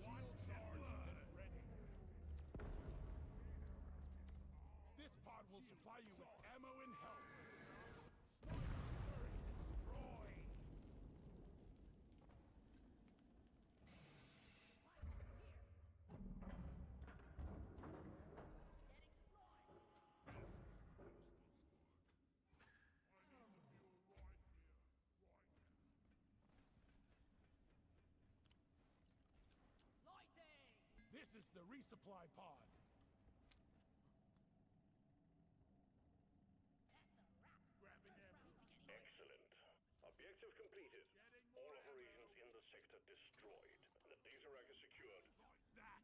One charge ready. This pod will supply you with ammo and health. Sniper turret destroyed. Lighting. This is the resupply pod. Grabbing ammo. Excellent. Objective completed. All operations in the sector destroyed. The data rack is secured. Like that.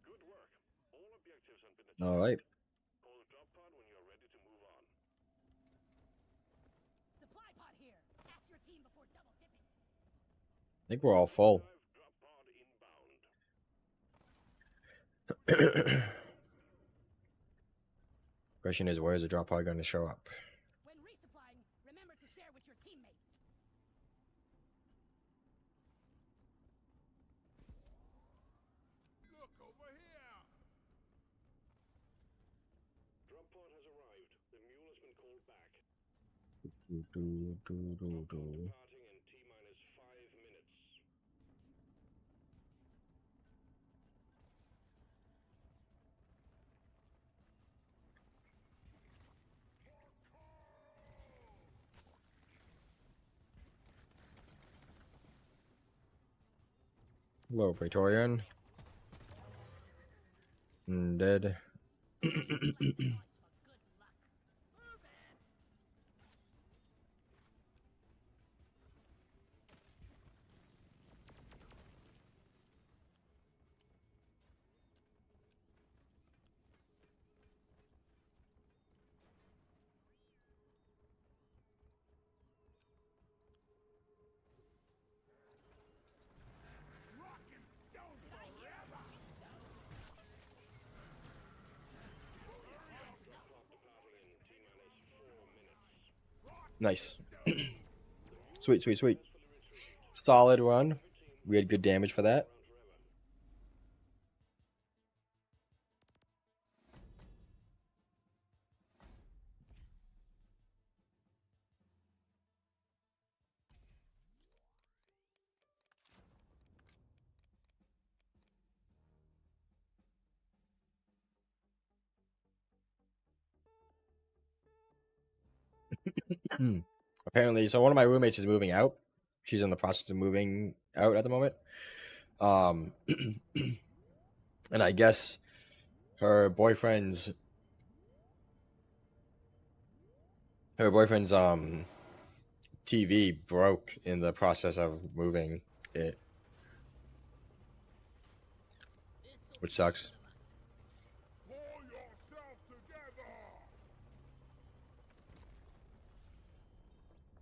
Good work. All objectives have been All achieved. right. Call the drop pod when you're ready to move on. Supply pod here. Ask your team before double dipping. I think we're all full. Drive drop pod inbound. Question is, where is the drop pod going to show up? When resupplying, remember to share with your teammates. Look over here. Drop pod has arrived. The mule has been called back. Do. Departing in T-minus 5 minutes. Hello, Praetorian. Dead. Nice for good luck. Move it. Rock and Nice. Sweet, sweet, sweet. Solid run. We had good damage for that. Apparently, so one of my roommates is moving out. She's in the process of moving out at the moment. And I guess her boyfriend's TV broke in the process of moving it, which sucks. Pull yourself together!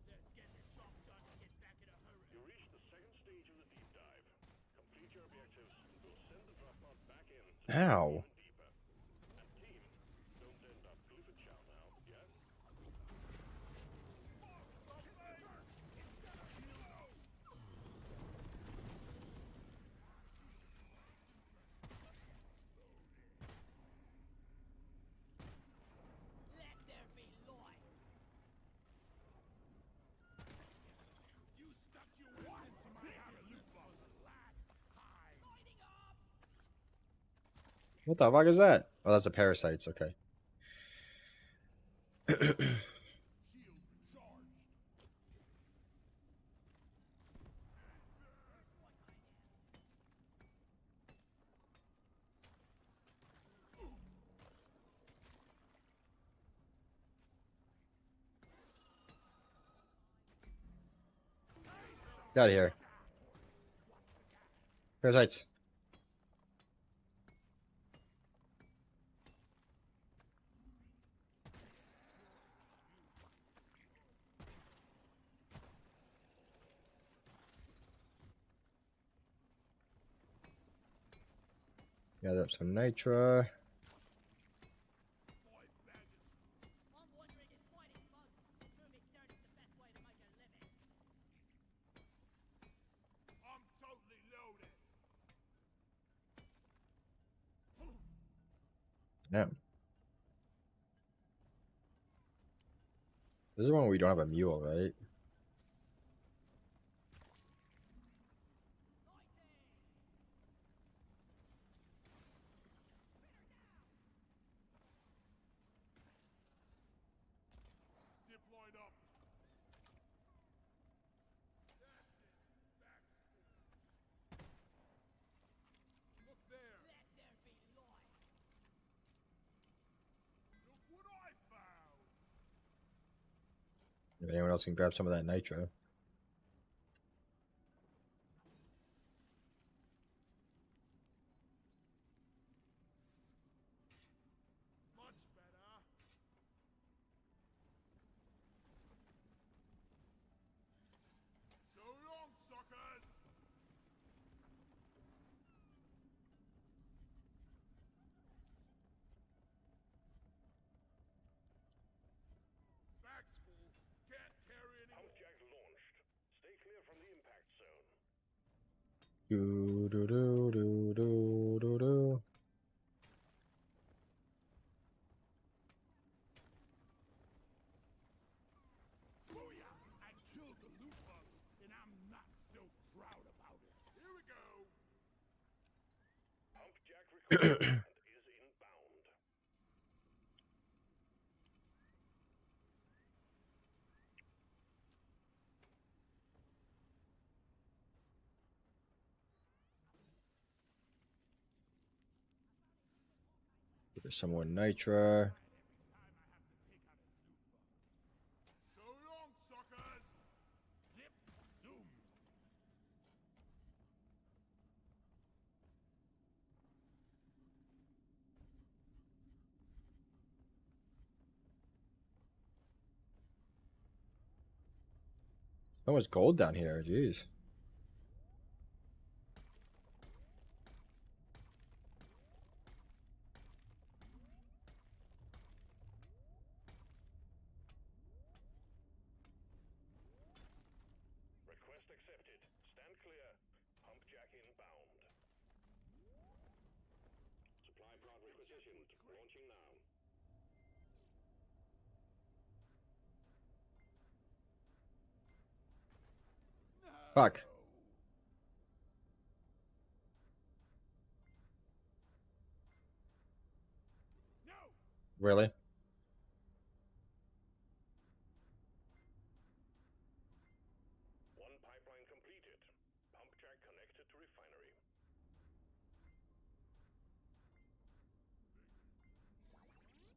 Let's get this job done and get back in a hurry. You reach the second stage of the deep dive. Complete your objectives. We'll send the drop pod back in. How? Deeper. And team, don't end up Clifford Chow now, yeah? Let there be light. You stuck your one into my business for the last time. Lighting up. What the fuck is that? Oh, that's a parasites. Okay. Shield recharged. Get out of here. Parasites. Gather up some nitra. I'm wondering if fighting bugs through mixed dirt is the best way to make a living. I'm totally loaded. Yeah. This is one where we don't have a mule, right? Zip line up. Look there. Let there be light. Look what I found. If anyone else can grab some of that nitro. Much better. So long, suckers. Bag's full. Can't carry anymore. Jack launched. Stay clear from the impact zone. Do do do do do do do. Booyah! I killed the loot bug, and I'm not so proud about it. Here we go. Jack recorded and is inbound. There's some more nitra. So long, suckers. Zip, zoom. So much gold down here. Jeez. positioned. Launching now. Fuck. No! Really? One pipeline completed. Pump jack connected to refinery.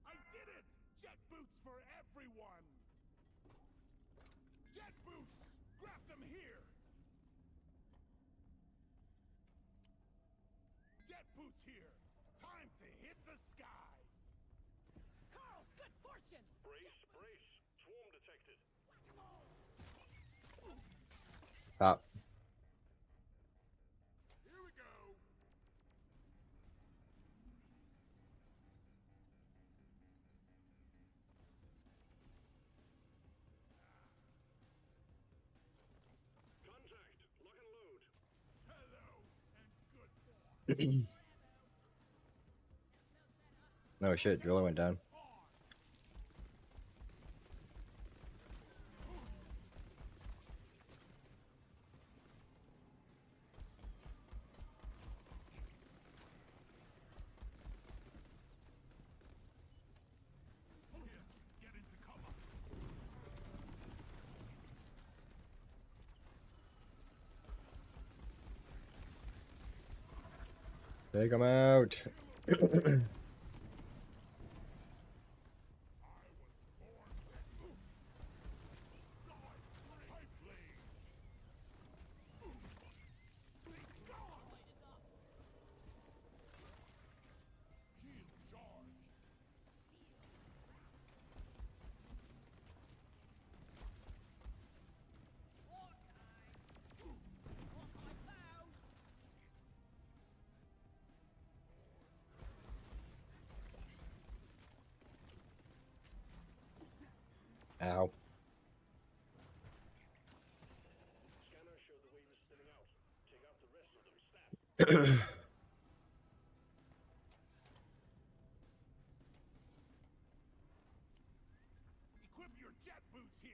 I did it! Jet boots for everyone! Jet boots! Grab them here! Jet boots here! Time to hit the skies! Carl's good fortune! Brace, brace. Swarm detected. Ah. Here we go! Contact. Lock and load. Hello and good morning. No shit, driller went down. Oh yeah, get into cover. Take him out. I was born ready. Pipe blade. Shield charged. Ow. Scanner showed the wave is spinning out. Take out the rest of them. Stat. Equip your jet boots here.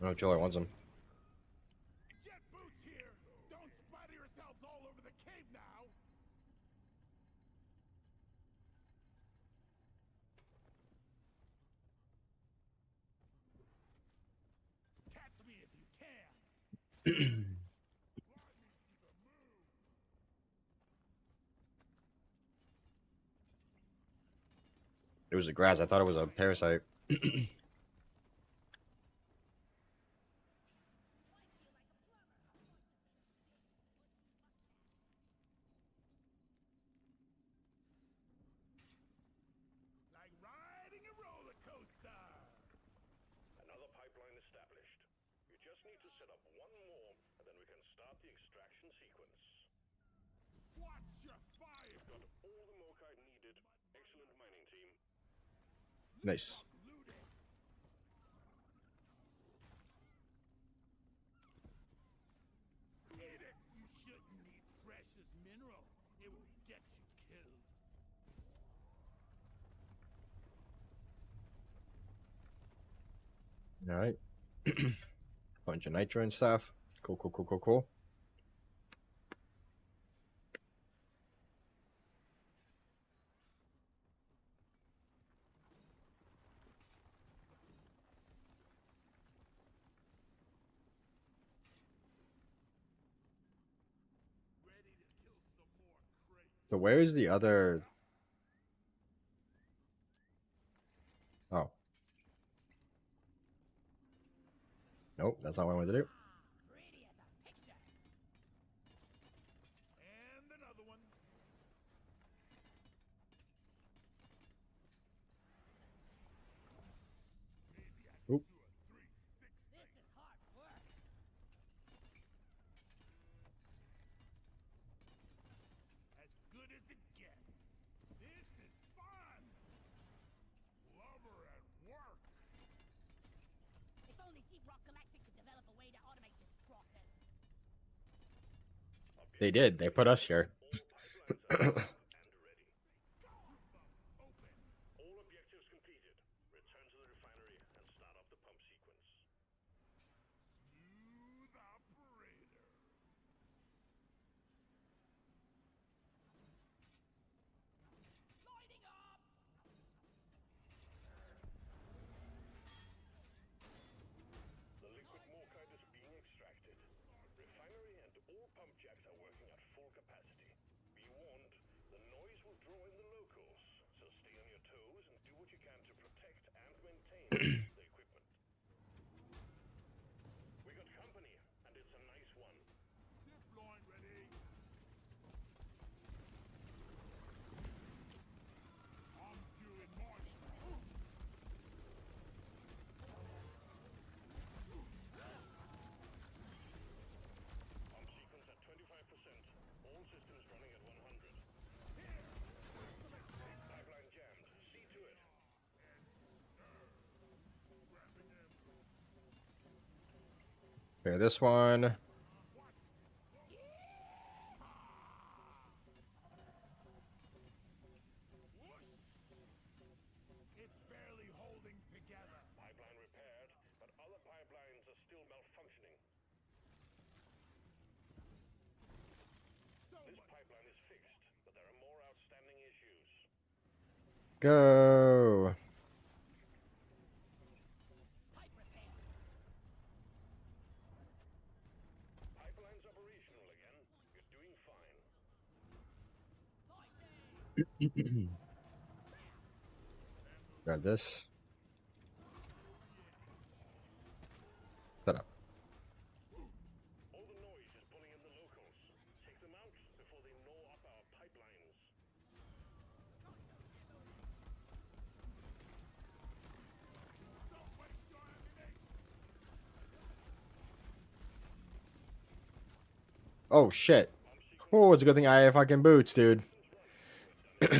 Oh, driller wants him. Jet boots here. Don't spatter yourselves all over the cave now. Catch me if you can. Fly me to the moon. It was a grass. I thought it was a parasite. Like riding a roller coaster. Another pipeline established. You just need to set up one more, and then we can start the extraction sequence. Watch your fire. Got all the Mokai needed. Excellent mining team. Nice. Looted. Eat it. You shouldn't eat precious minerals. It will get you killed. All right. Bunch of nitro and stuff. Cool, cool, cool, cool, cool. Ready to kill some more crates. So where is the other? Oh. Nope, that's not what I wanted to do. Prettiest. Oop. This is hard work. As good as it gets. This is fun. Lover at work. If only Deep Rock Galactic could develop a way to automate this process. They did. They put us here. All objectives completed. Return to the refinery and start up the pump sequence. Smooth operator. Lighting up! The liquid morkite is being extracted. Refinery and all pump jacks are working at full capacity. Be warned, the noise will draw in the locals, so stay on your toes and do what you can to protect and maintain the equipment. We got company, and it's a nice one. Zip line ready. I'm doing mine. Pump sequence at 25%. All systems running at 100. Pipeline jammed. See to it. Okay, this one. It's barely holding together. Pipeline repaired, but other pipelines are still malfunctioning. So This much. pipeline is fixed, but there are more outstanding issues. Go. Pipe repair. Pipeline's operational again. You're doing fine. Lightning! Grab this. Set up. All the noise is pulling in the locals. Take them out before they gnaw up our pipelines. Don't waste your ammunition. Oh shit. Oh, it's a good thing I have fucking boots, dude. Up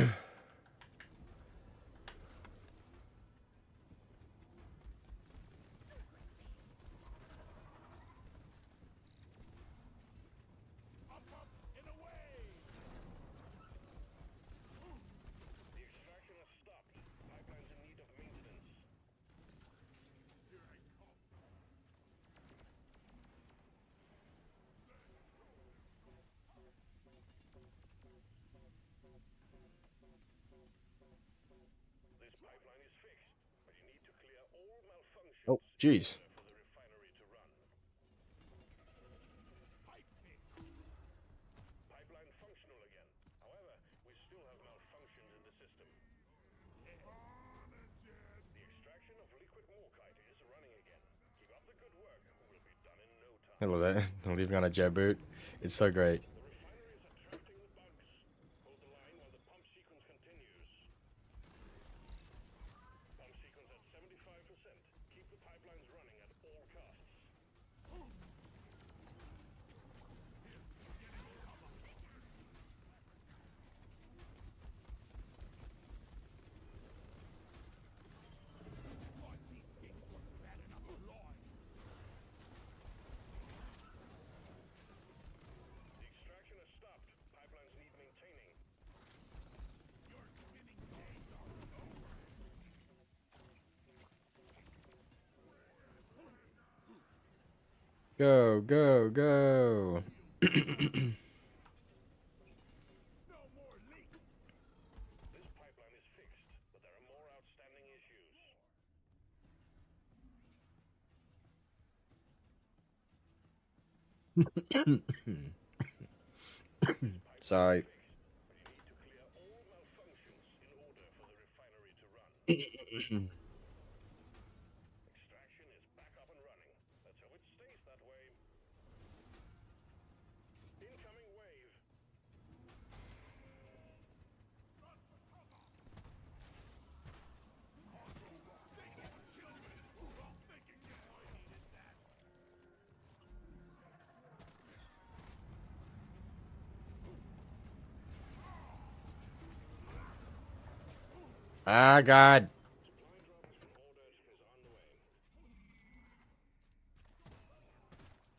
and away. The extraction has stopped. Pipeline's in need of maintenance. Here I come. This pipeline is fixed, but you need to clear all malfunctions Oh, jeez. for the refinery to run. Pipe fix. Pipeline functional again. However, we still have malfunctions in the system. On it, Jed. The extraction of liquid morkite is running again. Keep up the good work. We'll be done in no time. I love that. Don't leave me on a jet boot. It's so great. The refinery is attracting the bugs. Hold the line while the pump sequence continues. Pump sequence at 75%. Keep the pipelines running at all costs. Thought these things were bad enough alive. The extraction has stopped. Pipelines need maintaining. Your spinning days are over. Go, go, go. No more leaks. This pipeline is fixed, but there are more outstanding issues. Sorry. But you need to clear all malfunctions in order for the refinery to run. Extraction is back up and running. Let's hope it stays that way. Incoming wave. Run for cover. Cargo rock. They can't kill me. Ah, God.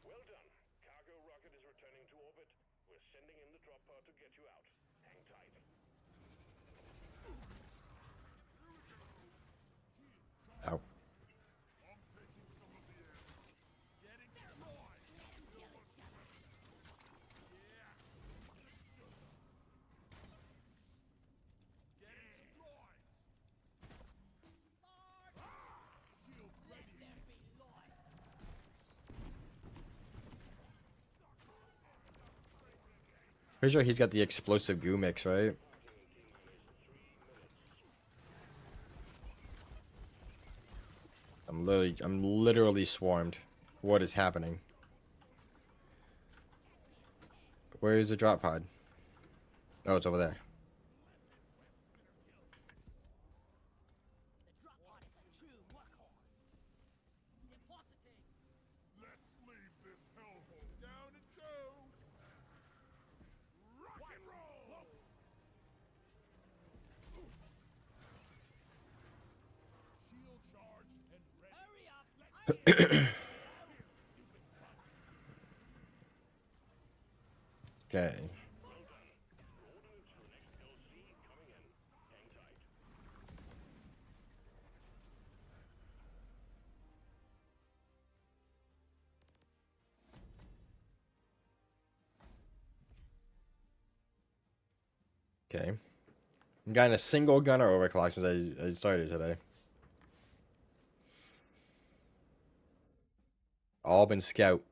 Well done. Cargo rocket is returning to orbit. We're sending in the drop pod to get you out. Hang tight. Ow. I'm taking some of the air. Getting supplies. Yeah. Getting supplies. Shield ready. Pretty sure he's got the explosive goo mix, right? I'm literally swarmed. What is happening? Where is the drop pod? Oh, it's over there. The drop pod is a true workhorse. Depositing. Let's leave this hellhole. Down it goes. Rock and roll. Shield charged and ready. Hurry up. Okay. Coordinates for next LC coming in. Hang tight. Okay. I'm getting a single gunner overclock since I started today. All been scout.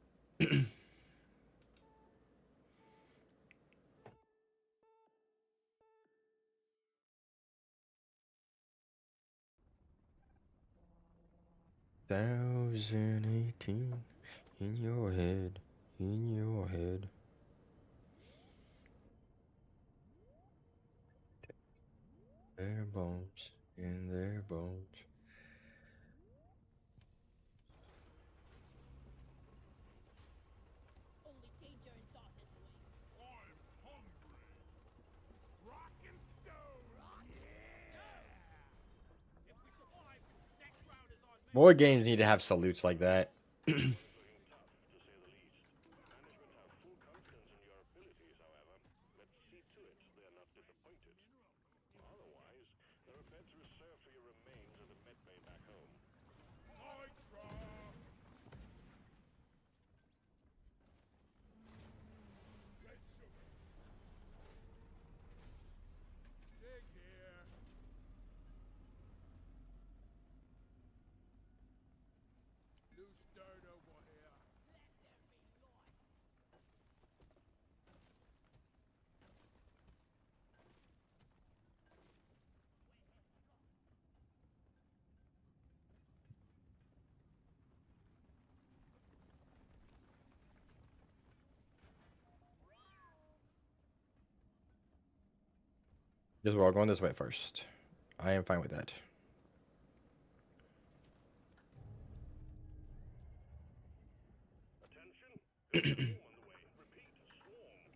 $1,018 in your head, in your head. Their bones, in their bones. Only danger in darkness awaits. I'm hungry. Rock and stone. If we survive, next round is on me. More games need to have salutes like that. Looking tough, to say the least. Management have full confidence in your abilities, however. Let's see to it they're not disappointed. Otherwise, there are beds reserved for your remains at the medbay back home. Hydra. Red sugar. Dig here. Loose dirt over here. Guess we're all going this way first. I am fine with that. Attention! There's a swarm on the way. Repeat, swarm.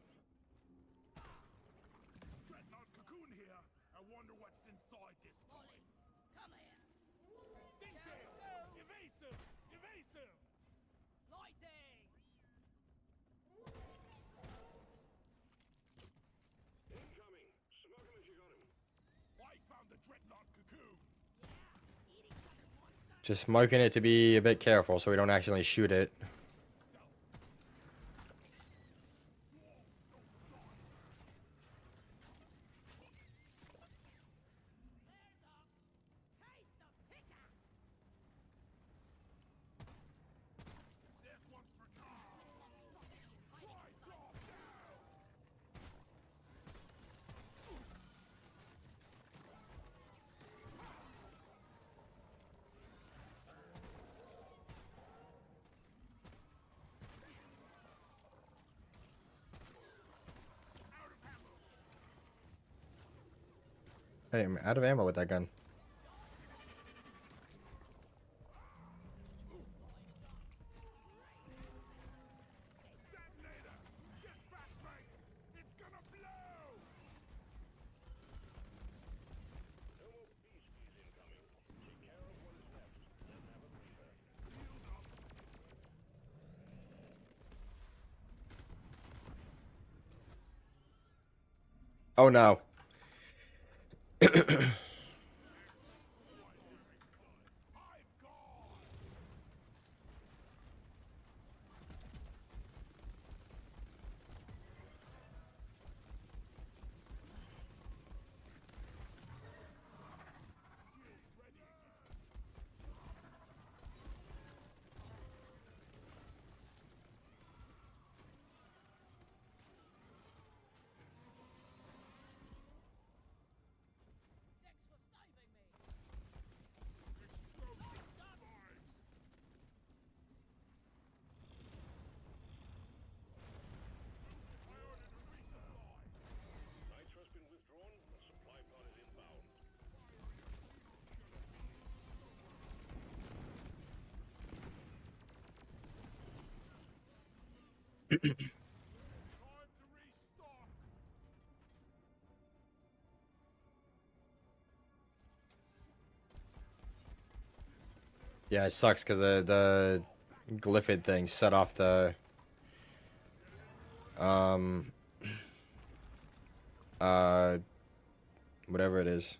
Dreadnought cocoon here. I wonder what's inside this toy. Come here. Stingtail. Evasive. Evasive. Lighting. Incoming! Smoke him if you got him. I found the dreadnought cocoon. Just marking it to be a bit careful so we don't accidentally shoot it. Taste of pickaxe. There's one for Carl. Try drop down. Hey, I'm out of ammo with that gun. Detonator. Get back, mate. It's gonna blow. No more beast Oh no. Thanks for saving me. Nitro has been withdrawn. A supply pod is inbound. Time to restock. Yeah, it sucks because the glyphid thing set off the um uh whatever it is.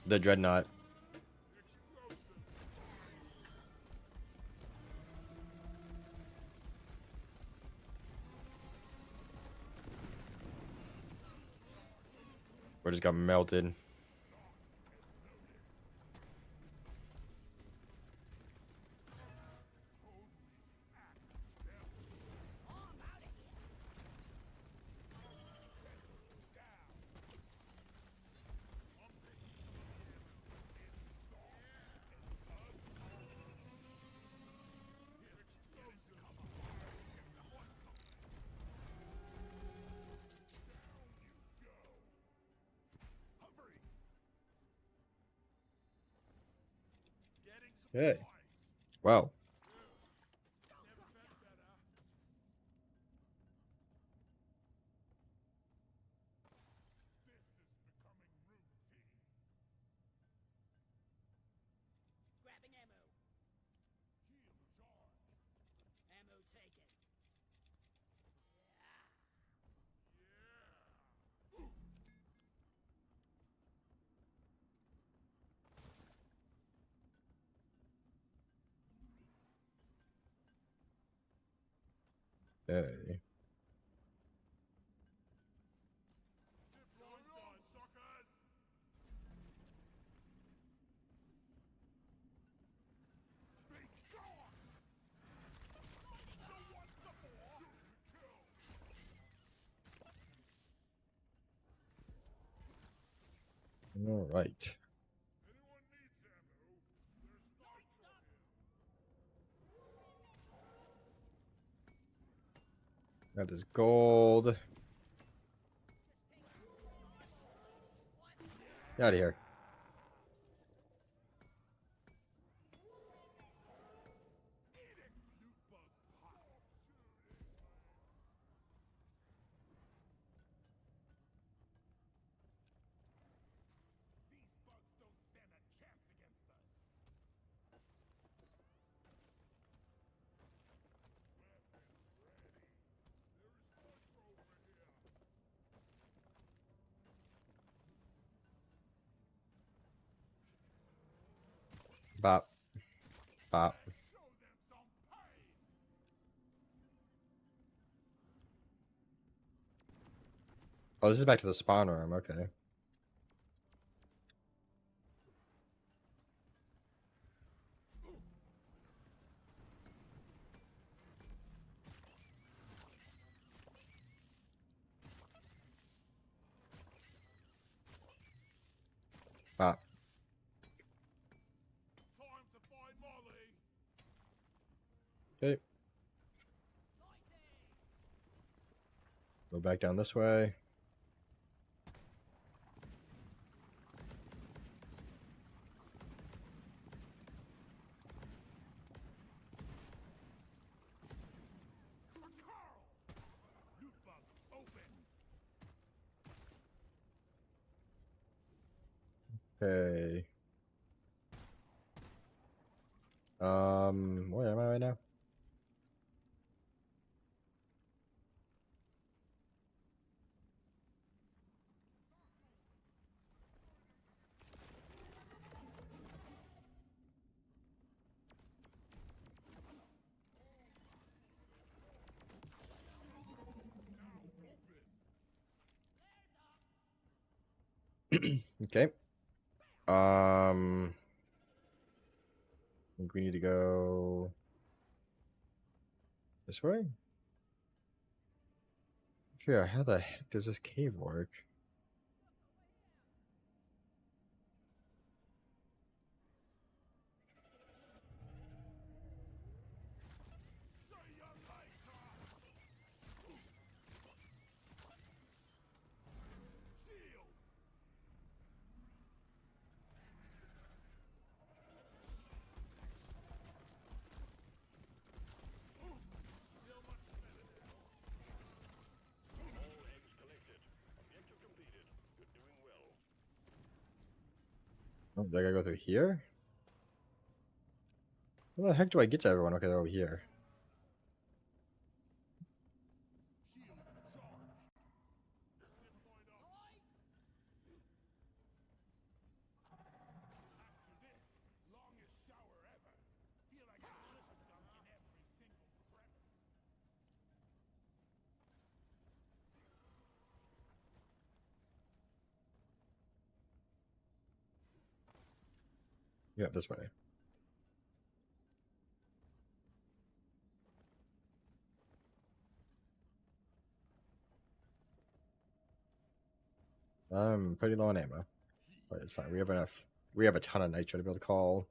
The dreadnought. Or just got melted. Getting Hey. supplies. Well. Never been better. This is becoming routine. Grabbing ammo. Shield charged. Ammo taken. Hey. Zip line done, suckers. Be gone. The one the more. Kill. All right. Anyone needs ammo? There's nitro here. Got this gold. Get out of here. Loot bug pop. These bugs don't stand a chance against us. Weapons ready. There is nitro over here. Bop. Bop. Show them some pain. Oh, this is back to the spawn room. Okay. Bop. Time to find Molly. Okay. Go back down this way. Carl. Loot bug open. Okay. Where am I right now? Okay. I think we need to go this way. Yeah, how the heck does this cave work? See you later. Shield. Feel much better now. All eggs collected. Objective completed. You're doing well. Oh, do I gotta go through here? How the heck do I get to everyone? Okay, they're over here. Shield charged. Never mind up. After this, longest shower ever. Feel like a blizzard dunk in every single crevice. Yeah, this way. I'm pretty low on ammo, but it's fine. We have enough. We have a ton of nitro to be able to call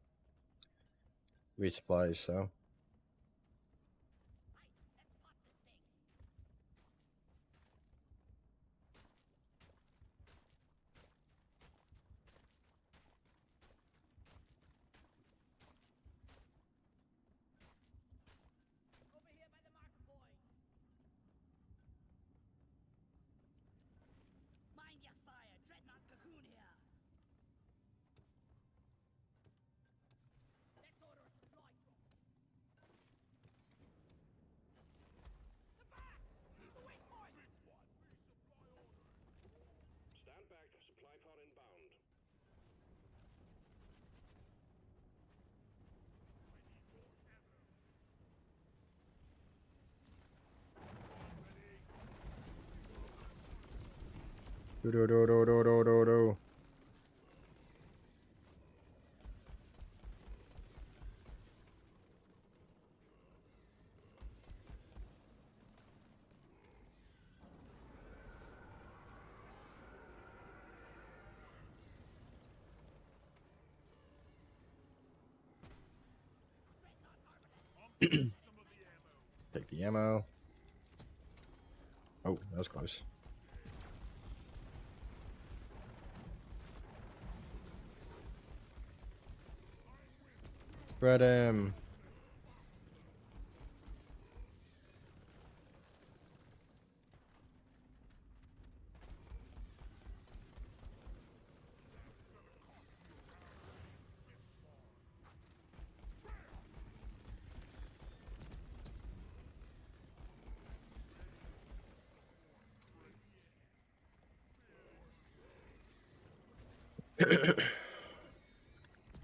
resupplies, so. Let's pop this thing. Over here by the marker point. Mind your fire, dreadnought cocoon here. Let's order a supply drop. The back! The weak point! Big one. Resupply order. Stand back. Supply pod inbound. I need more ammo. Ready? Do do do do do do do. Some of the ammo. Take the ammo. Oh, that was close. Spread him.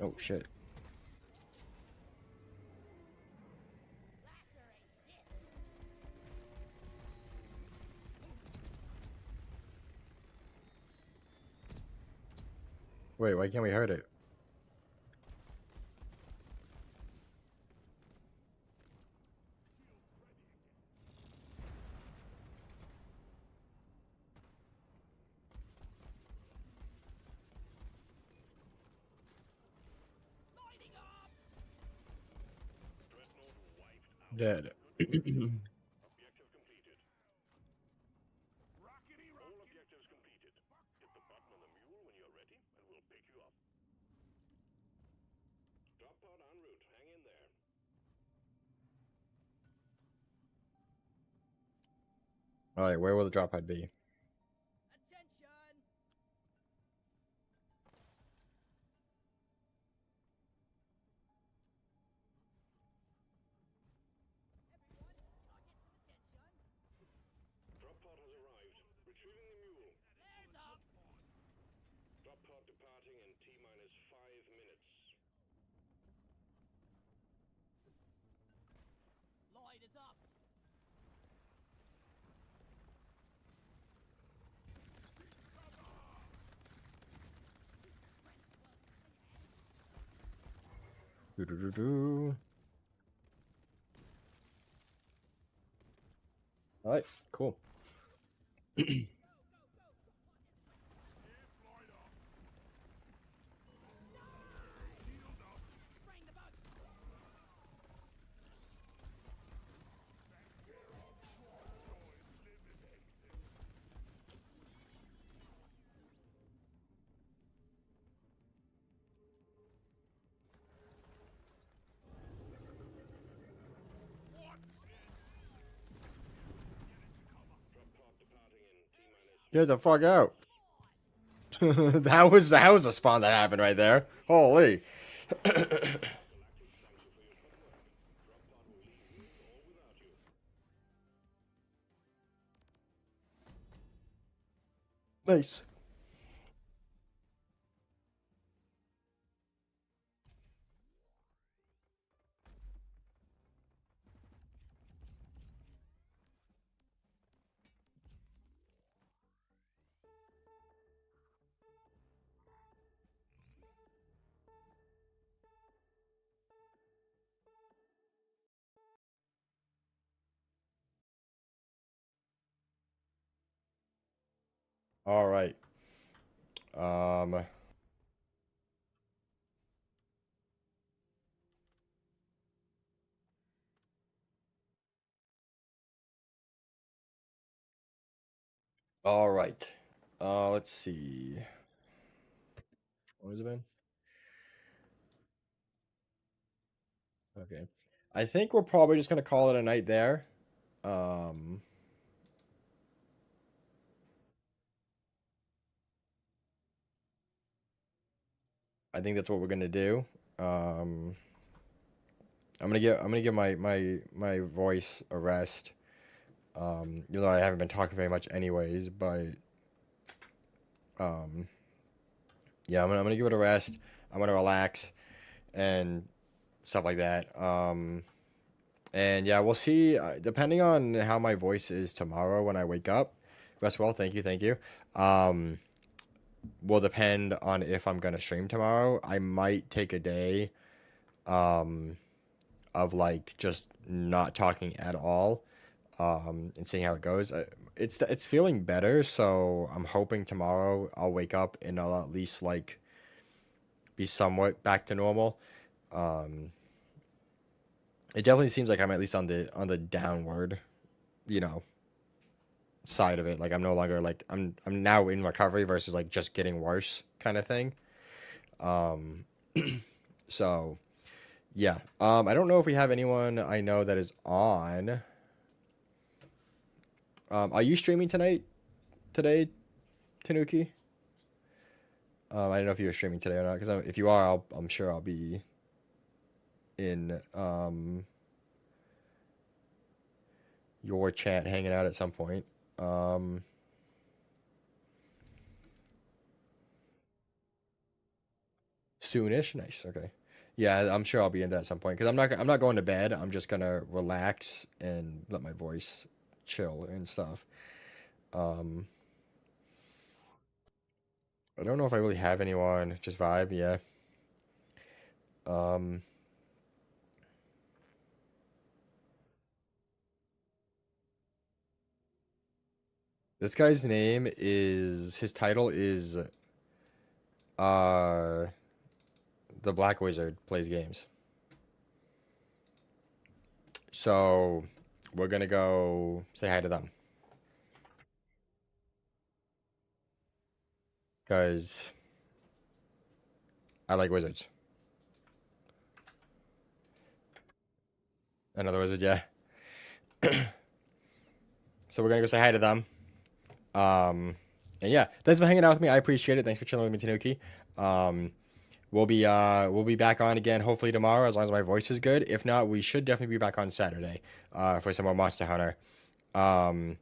Oh shit. Lacerate this. Wait, why can't we hurt it? Lighting up! Dreadnought wiped out. Dead. Objective completed. Rockety All rocket. objectives completed. Hit the button on the mule when you're ready, and we'll pick you up. Drop pod en route. Hang in there. Alright, where will the drop pod be? Attention! Everyone, I'll get some attention. Drop pod has arrived. Retrieving the mule. Flares up! Drop pod departing in T-minus 5 minutes. Light is up! Do-do-do-do. All right, cool. Bring the boats. Get the fuck out. that was a spawn that happened right there. Holy. Nice. All right. Um. All right. Let's see. What has it been? Okay. I think we're probably just gonna call it a night there. Um. I think that's what we're gonna do. Um. I'm gonna give my voice a rest. Even though I haven't been talking very much anyways, but um, yeah, I'm gonna give it a rest. I'm gonna relax and stuff like that. And yeah, we'll see. Depending on how my voice is tomorrow when I wake up. Rest well, thank you, thank you. Um, will depend on if I'm gonna stream tomorrow. I might take a day, um, of like just not talking at all, and seeing how it goes. It's feeling better, so I'm hoping tomorrow I'll wake up and I'll at least like be somewhat back to normal. Um, it definitely seems like I'm at least on the downward, you know, side of it. Like I'm no longer like I'm now in recovery versus like just getting worse kind of thing. Um, so yeah. I don't know if we have anyone I know that is on. Are you streaming today, Tanuki? I don't know if you're streaming today or not, because if you are, I'm sure I'll be in your chat hanging out at some point. Um, Soonish, nice. Okay, yeah, I'm sure I'll be in that at some point because I'm not going to bed. I'm just gonna relax and let my voice chill and stuff. Um, I don't know if I really have anyone. Just vibe, yeah. Um, this guy's name is his title is uh the Black Wizard plays games. So we're gonna go say hi to them because I like wizards. Another wizard, yeah. So we're gonna go say hi to them. And yeah, thanks for hanging out with me. I appreciate it. Thanks for chilling with me, Tanuki. Um, we'll be back on again hopefully tomorrow as long as my voice is good. If not, we should definitely be back on Saturday for some more Monster Hunter. Um,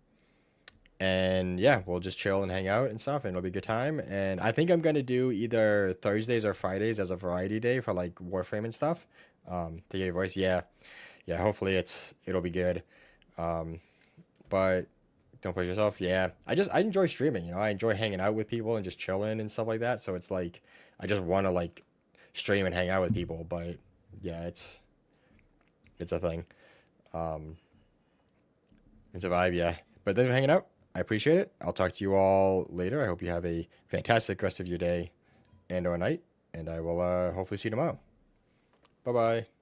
and yeah, we'll just chill and hang out and stuff, and it'll be a good time. And I think I'm gonna do either Thursdays or Fridays as a variety day for like Warframe and stuff. To get your voice, yeah, yeah. Hopefully it'll be good. Um, but don't push yourself. Yeah, I enjoy streaming. I enjoy hanging out with people and just chilling and stuff like that. So it's like I just want to like stream and hang out with people, but Yeah, it's a thing. It's a vibe, yeah. But thanks for hanging out. I appreciate it. I'll talk to you all later. I hope you have a fantastic rest of your day and or night, and I will hopefully see you tomorrow. Bye bye.